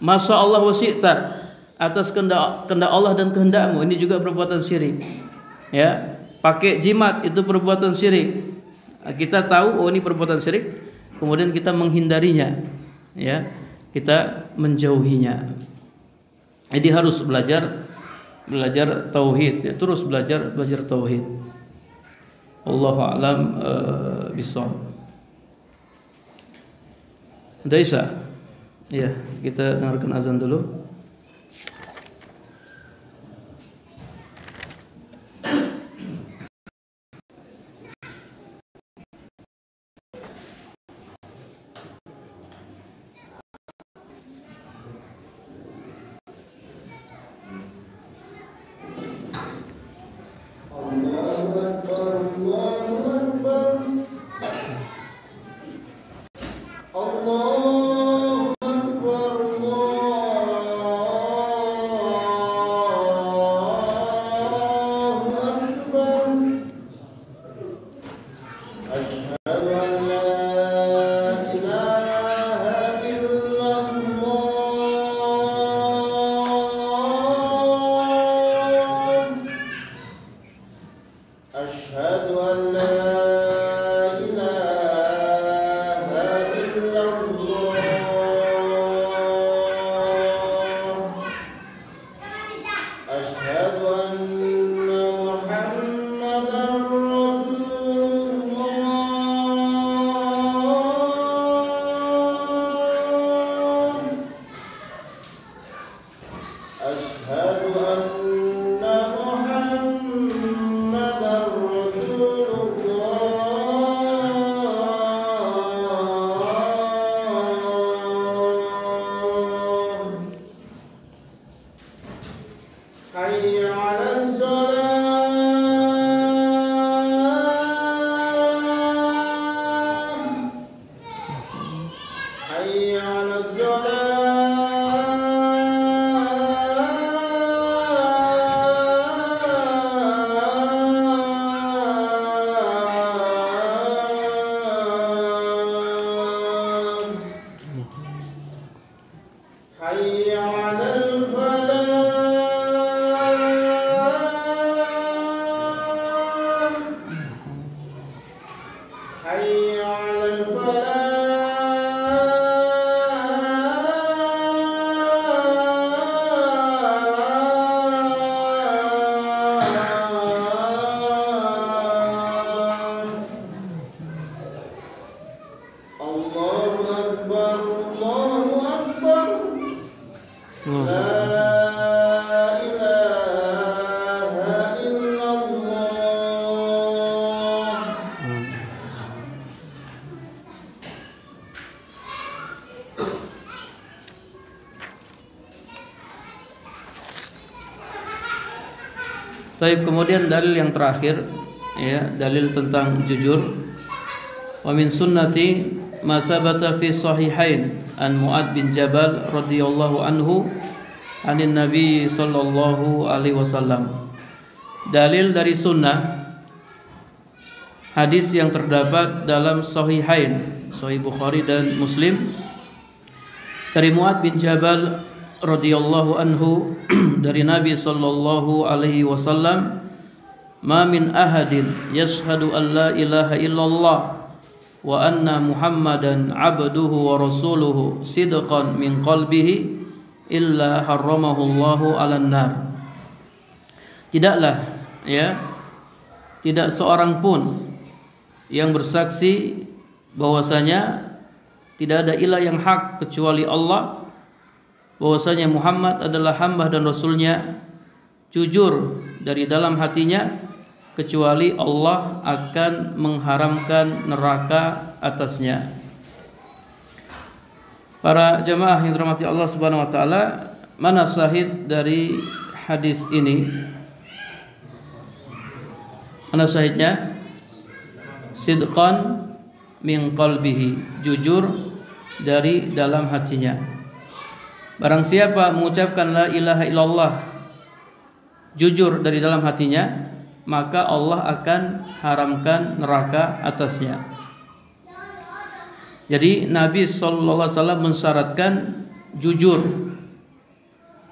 Masya Allah wa syi'ta, atas kehendak Allah dan kehendakmu, ini juga perbuatan syirik. Ya, pakai jimat itu perbuatan syirik. Kita tahu oh ini perbuatan syirik, kemudian kita menghindarinya, ya, kita menjauhinya. Jadi harus belajar tauhid, ya, terus belajar tauhid. Allahu a'lam bishawab. Daisa, ya, kita dengarkan azan dulu. Baik, kemudian dalil yang terakhir, ya, dalil tentang jujur. Wa min sunnati ma sabata fi sahihain an Mu'ad bin Jabal radhiyallahu anhu anin Nabi sallallahu alaihi wasallam. Dalil dari sunnah, hadis yang terdapat dalam sahihain, Sahih Bukhari dan Muslim, dari Mu'ad bin Jabal radhiyallahu anhu dari Nabi sallallahu alaihi wasallam, ma min ahadin yashhadu an la ilaha illallah wa anna Muhammadan abduhu wa rasuluhu sidqan min qalbihi illa harramahu Allahu 'alan nar. Tidaklah, ya, tidak seorang pun yang bersaksi bahwasanya tidak ada ilah yang hak kecuali Allah, bahwasanya Muhammad adalah hamba dan rasulnya, jujur dari dalam hatinya, kecuali Allah akan mengharamkan neraka atasnya. Para jemaah yang dirahmati Allah Subhanahu wa taala, mana syahid dari hadis ini? Mana syahidnya? Sidqan min qalbihi, jujur dari dalam hatinya. Barang siapa mengucapkan la ilaha illallah jujur dari dalam hatinya, maka Allah akan haramkan neraka atasnya. Jadi Nabi sallallahu alaihi wasallam mensyaratkan jujur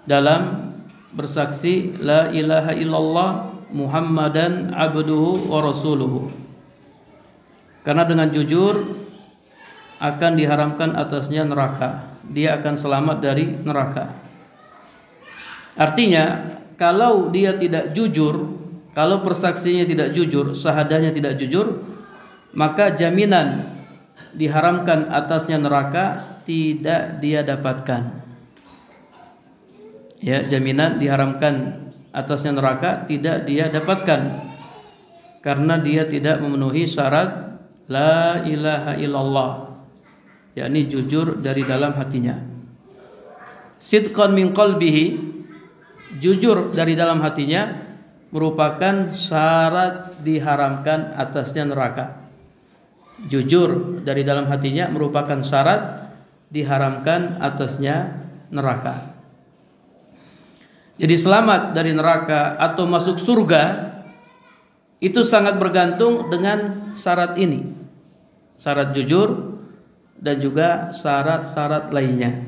dalam bersaksi la ilaha illallah Muhammadan abduhu wa rasuluhu. Karena dengan jujur akan diharamkan atasnya neraka. Dia akan selamat dari neraka. Artinya, kalau dia tidak jujur, kalau persaksinya tidak jujur, syahadahnya tidak jujur, maka jaminan diharamkan atasnya neraka tidak dia dapatkan. Ya, jaminan diharamkan atasnya neraka tidak dia dapatkan karena dia tidak memenuhi syarat la ilaha illallah, yakni jujur dari dalam hatinya. Sidqan min qalbihi, jujur dari dalam hatinya, merupakan syarat diharamkan atasnya neraka. Jujur dari dalam hatinya merupakan syarat diharamkan atasnya neraka. Jadi selamat dari neraka atau masuk surga itu sangat bergantung dengan syarat ini. Syarat jujur dan juga syarat-syarat lainnya.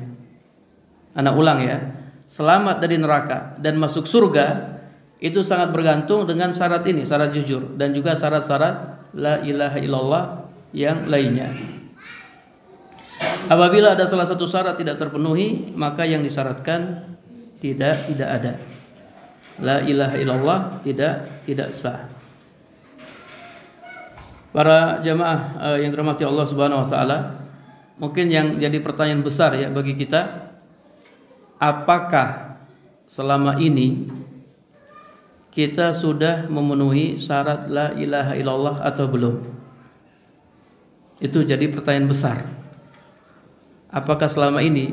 Ana ulang ya. Selamat dari neraka dan masuk surga itu sangat bergantung dengan syarat ini, syarat jujur dan juga syarat-syarat la ilaha illallah yang lainnya. Apabila ada salah satu syarat tidak terpenuhi, maka yang disyaratkan tidak ada. La ilaha illallah tidak sah. Para jamaah yang dirahmati Allah Subhanahu wa taala, mungkin yang jadi pertanyaan besar ya bagi kita, apakah selama ini kita sudah memenuhi syarat la ilaha illallah atau belum? Itu jadi pertanyaan besar. Apakah selama ini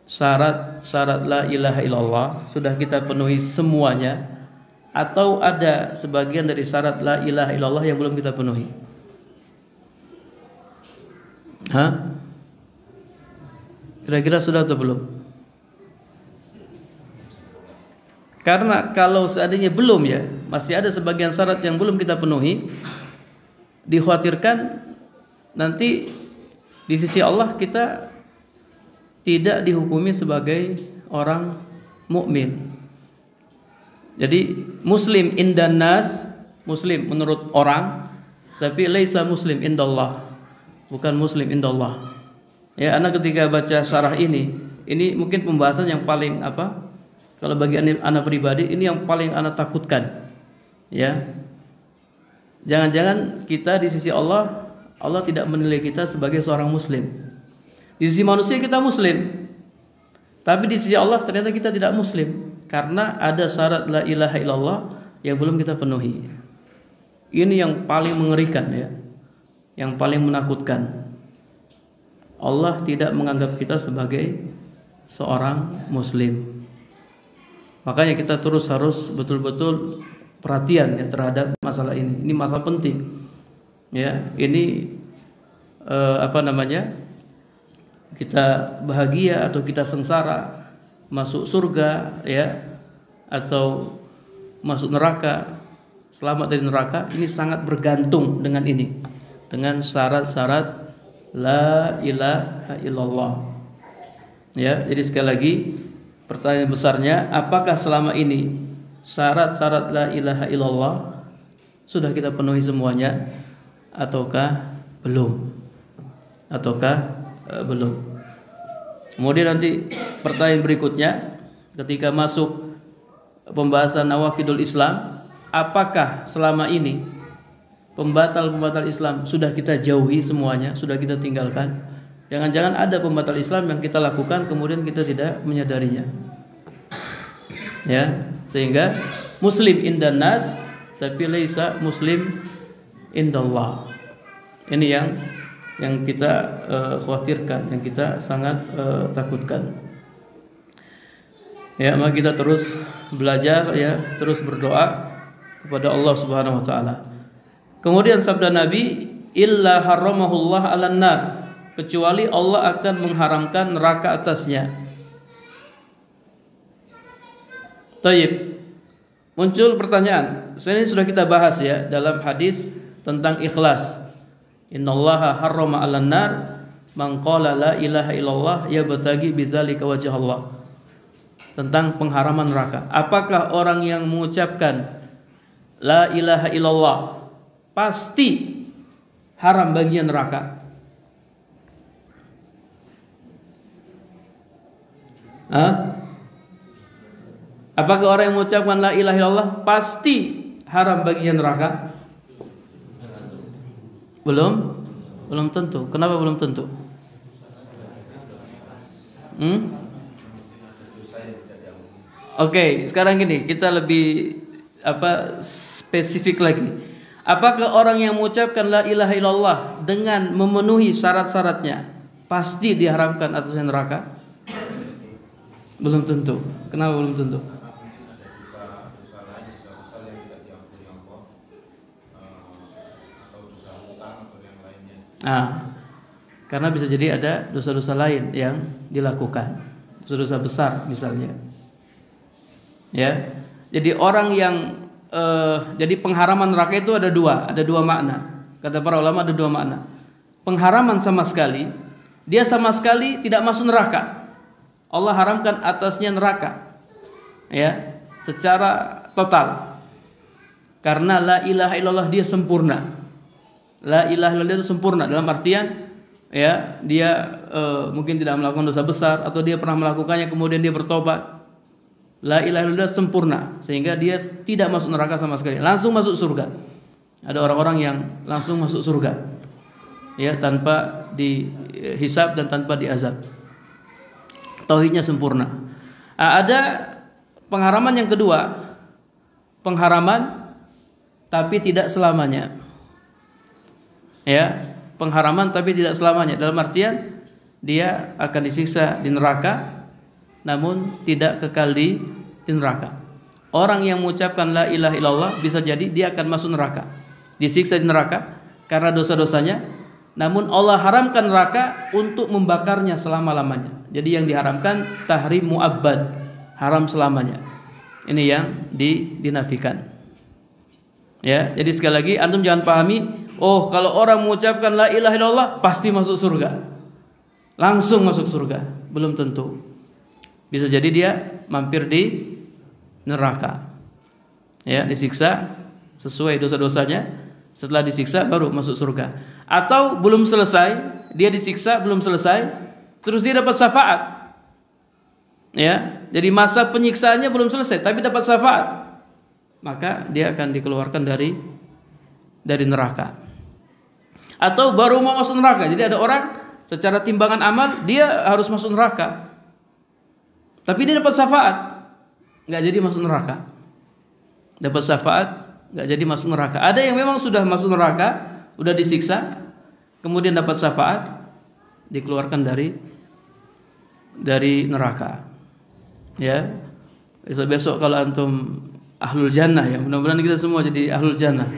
syarat la ilaha illallah sudah kita penuhi semuanya, atau ada sebagian dari syarat la ilaha illallah yang belum kita penuhi? Kira-kira sudah atau belum? Karena kalau seandainya belum ya, masih ada sebagian syarat yang belum kita penuhi, dikhawatirkan nanti di sisi Allah kita tidak dihukumi sebagai orang mukmin. Jadi muslim indan nas, muslim menurut orang, tapi laisa muslim indallah, bukan muslim indallah. Ya, anak ketika baca syarah ini mungkin pembahasan yang paling kalau bagi anak pribadi ini yang paling anak takutkan. Ya. Jangan-jangan kita di sisi Allah tidak menilai kita sebagai seorang muslim. Di sisi manusia kita muslim, tapi di sisi Allah ternyata kita tidak muslim. Karena ada syarat la ilaha illallah yang belum kita penuhi. Ini yang paling mengerikan ya, yang paling menakutkan. Allah tidak menganggap kita sebagai seorang muslim. Makanya kita terus harus betul-betul perhatian ya terhadap masalah ini. Ini masalah penting. Ya, ini kita bahagia atau kita sengsara, masuk surga ya atau masuk neraka, selamat dari neraka, ini sangat bergantung dengan ini, dengan syarat-syarat la ilaha illallah. Ya, jadi sekali lagi pertanyaan besarnya, apakah selama ini syarat-syarat la ilaha illallah sudah kita penuhi semuanya ataukah belum? Belum. Kemudian nanti pertanyaan berikutnya ketika masuk pembahasan nawaqidul Islam, apakah selama ini pembatal-pembatal Islam sudah kita jauhi semuanya, sudah kita tinggalkan? Jangan-jangan ada pembatal Islam yang kita lakukan kemudian kita tidak menyadarinya. Ya, sehingga muslim indan nas tapi laisa muslim indallah. Ini yang kita khawatirkan, yang kita sangat takutkan. Ya, maka kita terus belajar ya, terus berdoa kepada Allah Subhanahu wa taala. Kemudian sabda Nabi, illa haramahullah 'alan nar, kecuali Allah akan mengharamkan neraka atasnya. Taib. Muncul pertanyaan. Sebenarnya sudah kita bahas ya dalam hadis tentang ikhlas. Innallaha harrama 'alan nar man qala la ilaha illallah yabtaghi bidzalika wajh Allah. Tentang pengharaman neraka. Apakah orang yang mengucapkan la ilaha illallah pasti haram bagian neraka? Apakah orang yang mengucapkan la ilaha illallah pasti haram bagian neraka? Belum tentu. Kenapa belum tentu? Oke, sekarang gini, kita lebih spesifik lagi. Apakah orang yang mengucapkan la ilaha illallah dengan memenuhi syarat-syaratnya pasti diharamkan atasnya neraka? Belum tentu. Kenapa belum tentu? Karena bisa jadi ada dosa-dosa lain yang dilakukan, dosa-dosa besar misalnya. Ya, jadi orang yang jadi pengharaman neraka itu ada dua makna. Kata para ulama ada dua makna. Pengharaman sama sekali, dia sama sekali tidak masuk neraka. Allah haramkan atasnya neraka, ya, secara total. Karena la ilaha illallah dia sempurna. La ilaha illallah itu sempurna dalam artian ya dia mungkin tidak melakukan dosa besar atau dia pernah melakukannya kemudian dia bertobat. La ilaha illallah sempurna sehingga dia tidak masuk neraka sama sekali, langsung masuk surga. Ada orang-orang yang langsung masuk surga ya tanpa dihisab dan tanpa diazab. Tauhidnya sempurna. Ada pengharaman yang kedua, pengharaman tapi tidak selamanya. Ya, pengharaman tapi tidak selamanya. Dalam artian dia akan disiksa di neraka, namun tidak kekal di neraka. Orang yang mengucapkan la ilaha illallah bisa jadi dia akan masuk neraka, disiksa di neraka karena dosa-dosanya, namun Allah haramkan neraka untuk membakarnya selama-lamanya. Jadi yang diharamkan tahrim muabbad, haram selamanya. Ini yang dinafikan. Ya, jadi sekali lagi antum jangan pahami, oh kalau orang mengucapkan la ilaha illallah pasti masuk surga, langsung masuk surga. Belum tentu. Bisa jadi dia mampir di neraka, ya, disiksa sesuai dosa-dosanya. Setelah disiksa baru masuk surga. Atau belum selesai, dia disiksa belum selesai, terus dia dapat syafaat, ya. Jadi masa penyiksaannya belum selesai, tapi dapat syafaat, maka dia akan dikeluarkan dari neraka. Atau baru mau masuk neraka. Jadi ada orang secara timbangan amal dia harus masuk neraka, tapi dia dapat syafaat, nggak jadi masuk neraka. Dapat syafaat, nggak jadi masuk neraka. Ada yang memang sudah masuk neraka, sudah disiksa, kemudian dapat syafaat, dikeluarkan dari neraka. Ya, Besok kalau antum ahlul jannah ya, mudah-mudahan kita semua jadi ahlul jannah.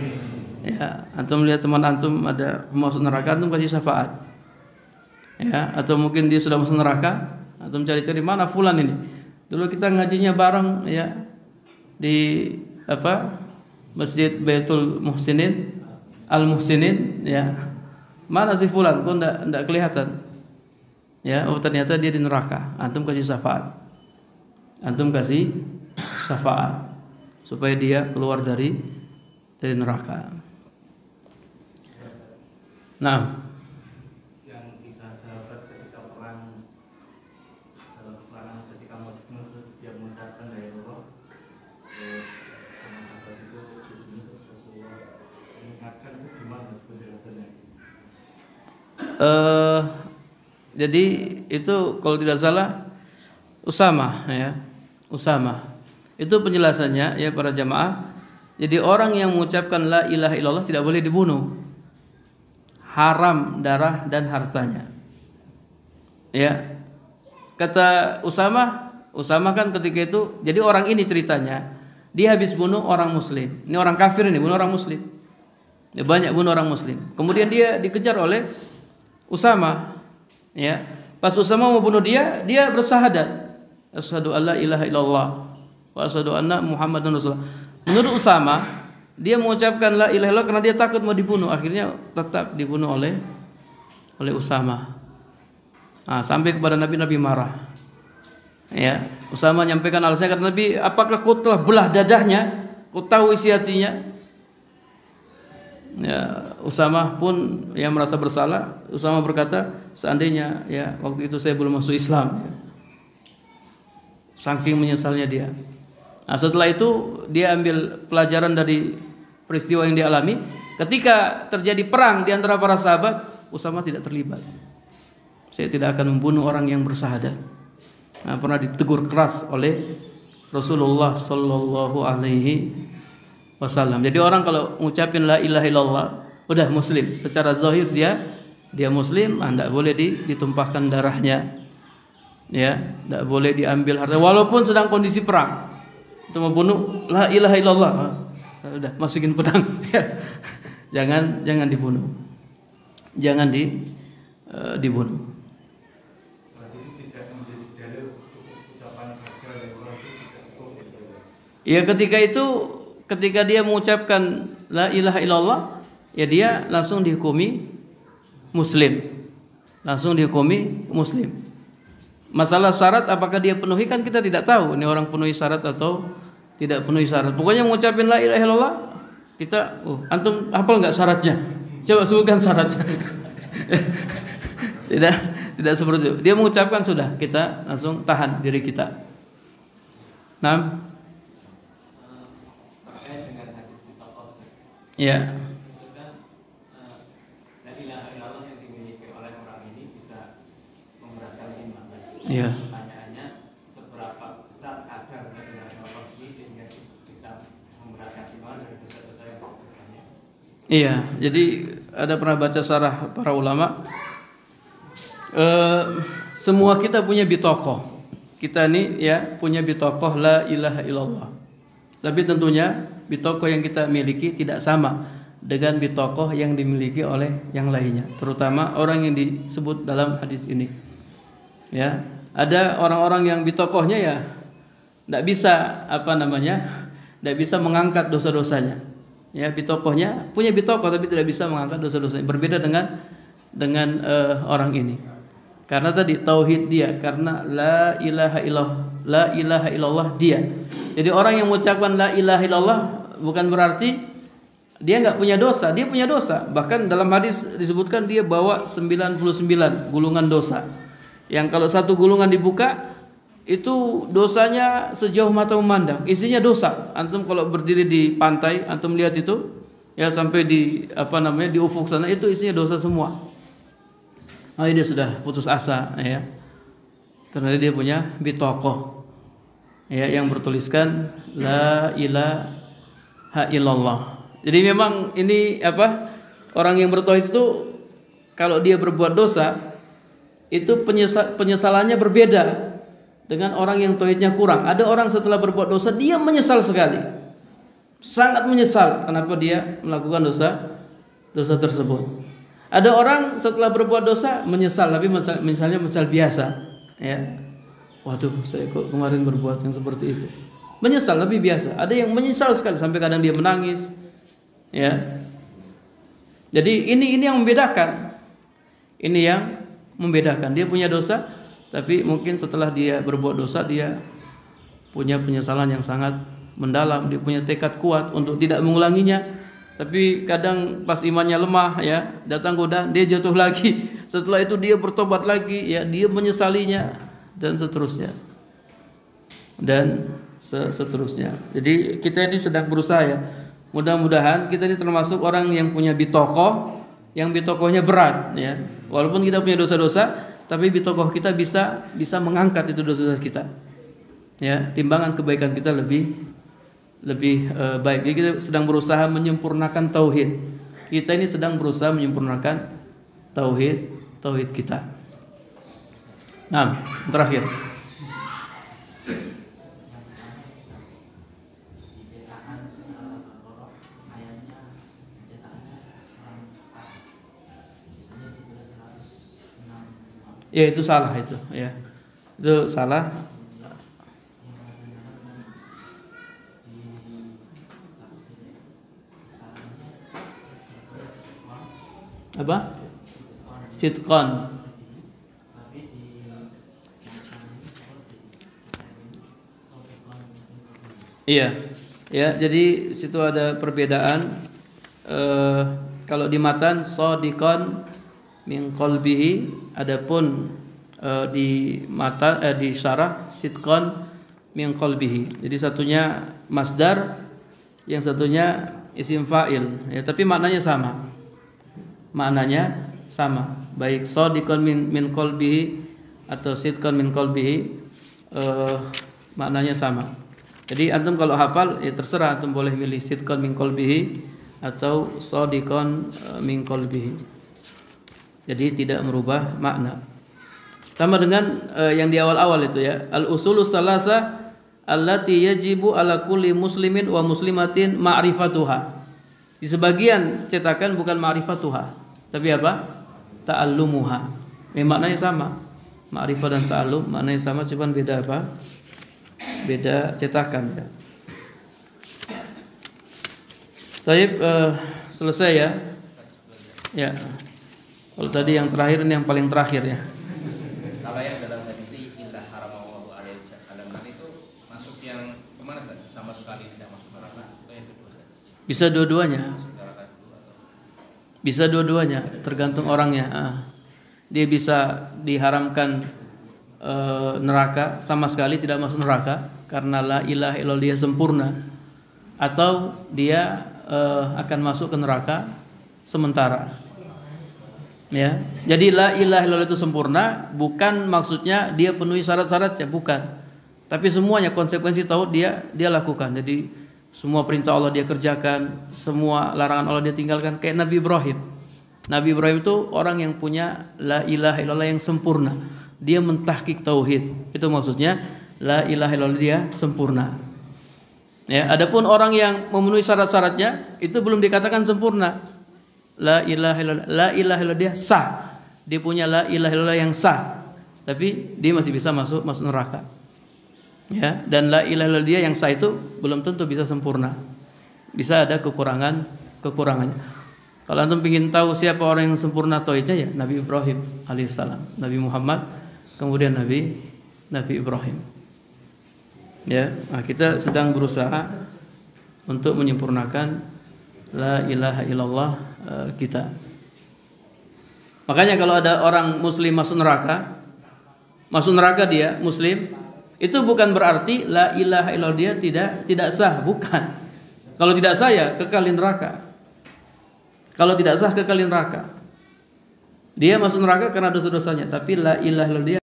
Ya, antum lihat teman antum ada masuk neraka, antum kasih syafaat. Ya, atau mungkin dia sudah masuk neraka, antum cari-cari mana fulan ini. Dulu kita ngajinya bareng ya di Masjid Baitul Muhsinin, Al Muhsinin ya. Mana si fulan? Kok enggak kelihatan? Ya, oh ternyata dia di neraka. Antum kasih syafaat. Antum kasih syafaat supaya dia keluar dari neraka. Nah, yang kisah sahabat ketika perang, dalam peperangan ketika mau dibunuh terus dia mengucapkan la ilaha illallah, terus sama sahabat itu dibunuh terus Rasulullah mengingatkan itu gimana penjelasannya? Jadi itu kalau tidak salah Usamah ya. Usamah. Itu penjelasannya ya para jamaah. Jadi orang yang mengucapkan la ilaha illallah tidak boleh dibunuh. Haram darah dan hartanya. Ya. Kata Usamah kan ketika itu, jadi orang ini ceritanya, dia habis bunuh orang muslim. Ini orang kafir ini bunuh orang muslim. Dia banyak bunuh orang muslim. Kemudian dia dikejar oleh Usamah. Ya. Pas Usamah mau bunuh dia bersyahadat. Asyhadu alla ilaha illallah wa asyhadu anna Muhammadan Rasulullah. Menurut Usamah, dia mengucapkan la ilaha illallah karena dia takut mau dibunuh. Akhirnya tetap dibunuh oleh Usamah. Nah, sampai kepada Nabi marah. Ya, Usamah menyampaikan alasannya, kata Nabi, apakah kau telah belah dadahnya? Kau tahu isi hatinya? Ya, Usamah pun yang merasa bersalah. Usamah berkata, seandainya ya waktu itu saya belum masuk Islam. Ya. Saking menyesalnya dia. Nah, setelah itu dia ambil pelajaran dari peristiwa yang dialami. Ketika terjadi perang di antara para sahabat, Usamah tidak terlibat. Saya tidak akan membunuh orang yang bersyahadat. Nah, pernah ditegur keras oleh Rasulullah Sallallahu Alaihi Wasallam. Jadi orang kalau ngucapin la ilaha illallah udah muslim. Secara zahir dia muslim, tidak boleh ditumpahkan darahnya. Ya, tidak boleh diambil harta walaupun sedang kondisi perang. Itu mau bunuh la ilaha illallah, udah masukin pedang. jangan dibunuh. Jangan dibunuh. Ya, ketika dia mengucapkan la ilaha illallah, ya dia langsung dihukumi muslim. Masalah syarat apakah dia penuhi kan kita tidak tahu. Ini orang penuhi syarat atau tidak penuhi syarat. Pokoknya mengucapin la ilaha illallah, kita antum hafal enggak syaratnya? Coba sebutkan syaratnya. Tidak seperti itu. Dia mengucapkan sudah, kita langsung tahan diri kita. Nah, terkait dengan hadis di tokoh. ya. Ya. Pertanyaannya, seberapa besar kadar dari Allah ini sehingga bisa memberatkan iman dan dosa-dosa yang berikutnya? Iya, jadi ada pernah baca syarah para ulama. Semua kita punya bitokoh. Kita nih ya punya bitokoh la ilaha illallah. Tapi tentunya bitokoh yang kita miliki tidak sama dengan bitokoh yang dimiliki oleh yang lainnya. Terutama orang yang disebut dalam hadis ini. Ya, ada orang-orang yang bitokohnya ya tidak bisa tidak bisa mengangkat dosa-dosanya. Ya, bitokohnya punya bitokoh tapi tidak bisa mengangkat dosa-dosanya. Berbeda dengan orang ini. Karena tadi tauhid dia, karena la ilaha illallah dia. Jadi orang yang mengucapkan la ilaha illallah bukan berarti dia enggak punya dosa, dia punya dosa. Bahkan dalam hadis disebutkan dia bawa 99 gulungan dosa. Yang kalau satu gulungan dibuka itu dosanya sejauh mata memandang, isinya dosa. Antum kalau berdiri di pantai, antum lihat itu ya sampai di di ufuk sana itu isinya dosa semua. Dia sudah putus asa ya. Ternyata dia punya bitokoh ya yang bertuliskan la ilaha illallah. Jadi memang ini orang yang bertauhid itu kalau dia berbuat dosa itu penyesalannya berbeda dengan orang yang tauhidnya kurang. Ada orang setelah berbuat dosa dia menyesal sekali, sangat menyesal kenapa dia melakukan dosa tersebut. Ada orang setelah berbuat dosa menyesal, tapi misalnya menyesal biasa, ya. Waduh, saya kok kemarin berbuat yang seperti itu. Menyesal tapi biasa. Ada yang menyesal sekali sampai kadang dia menangis, ya. Jadi ini yang membedakan. Ini yang membedakan. Dia punya dosa, tapi mungkin setelah dia berbuat dosa dia punya penyesalan yang sangat mendalam. Dia punya tekad kuat untuk tidak mengulanginya. Tapi kadang pas imannya lemah, ya, datang godaan, dia jatuh lagi. Setelah itu dia bertobat lagi, ya, dia menyesalinya dan seterusnya. Dan seterusnya. Jadi kita ini sedang berusaha, ya. Mudah-mudahan kita ini termasuk orang yang punya bitokoh, yang bitokohnya berat, ya. Walaupun kita punya dosa-dosa, tapi bitokoh kita bisa mengangkat itu dosa-dosa kita, ya. Timbangan kebaikan kita lebih baik. Jadi kita sedang berusaha menyempurnakan tauhid. Kita ini sedang berusaha menyempurnakan tauhid kita. Nah, terakhir. Ya itu salah itu, ya. Itu salah. Apa? Sitqon. Iya. Ya, jadi situ ada perbedaan. Kalau di matan sadiqon min qalbihi, adapun di syarah sitqon min qalbihi. Jadi satunya masdar, yang satunya isim fa'il, ya, tapi maknanya sama. Maknanya sama, baik shadiqan min qalbihi atau sidqan min qalbihi, maknanya sama. Jadi antum kalau hafal ya terserah, antum boleh milih sidqan min qalbihi atau shadiqan min qalbihi. Jadi tidak merubah makna. Sama dengan yang di awal-awal itu, ya, al-usulus salasa allati yajibu ala kulli muslimin wa muslimatin ma'rifatuha. Di sebagian cetakan bukan ma'rifatuha, tapi apa? Ta'allumuha. Maknanya sama. Ma'rifah dan ta'allum maknanya sama, cuman beda apa? Beda cetakan, ya. Baik, selesai, ya. Ya. Kalau tadi yang terakhir, ini yang paling terakhir, ya. Kalau yang dalam hadis indah haramallahu alaihi wasallam itu masuk yang kemana, Ustaz? Sama sekali tidak masuk neraka atau yang kedua, Ustaz? Bisa dua-duanya. Bisa dua-duanya, tergantung orangnya. Dia bisa diharamkan neraka, sama sekali tidak masuk neraka karena la ilaha illallah dia sempurna, atau dia akan masuk ke neraka sementara. Ya, jadi la ilaha illallah itu sempurna bukan maksudnya dia penuhi syarat-syaratnya, bukan. Tapi semuanya konsekuensi tauhid dia lakukan. Jadi semua perintah Allah dia kerjakan, semua larangan Allah dia tinggalkan. Kayak Nabi Ibrahim. Nabi Ibrahim itu orang yang punya la ilaha illallah yang sempurna. Dia mentahqiq tauhid. Itu maksudnya la ilaha illallah dia sempurna. Ya, adapun orang yang memenuhi syarat-syaratnya itu belum dikatakan sempurna. La ilaha illallah dia sah. Dia punya la ilaha illallah yang sah. Tapi dia masih bisa masuk neraka. Ya, dan la ilaha illallah dia yang sah itu belum tentu bisa sempurna. Bisa ada kekurangannya. Kalau antum ingin tahu siapa orang yang sempurna tauhidnya, ya Nabi Ibrahim alaihissalam, Nabi Muhammad, kemudian Nabi Ibrahim. Ya, nah kita sedang berusaha untuk menyempurnakan la ilaha illallah kita. Makanya kalau ada orang muslim masuk neraka dia muslim, itu bukan berarti la ilaha illallah dia tidak sah, bukan. Kalau tidak sah ya kekal di neraka. Kalau tidak sah kekal di neraka. Dia masuk neraka karena dosa-dosanya, tapi la ilaha illallah dia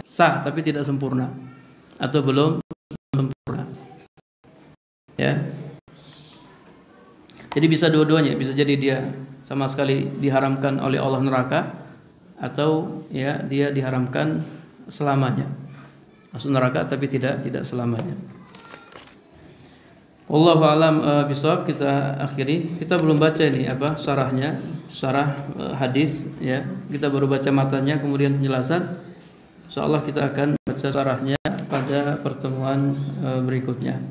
sah tapi tidak sempurna atau belum sempurna. Ya. Jadi bisa dua-duanya, bisa jadi dia sama sekali diharamkan oleh Allah neraka, atau ya dia diharamkan selamanya. masuk neraka tapi tidak selamanya. Wallahu a'lam bishawab. Kita akhiri. Kita belum baca ini syarahnya, syarah hadis ya. Kita baru baca matanya kemudian penjelasan. Insyaallah kita akan baca syarahnya pada pertemuan berikutnya.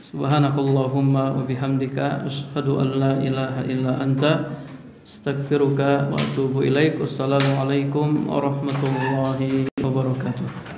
Subhanakallahumma wa bihamdika asyhadu an la ilaha illa anta astaghfiruka wa atubu ilaik. Wassalamualaikum warahmatullahi wabarakatuh.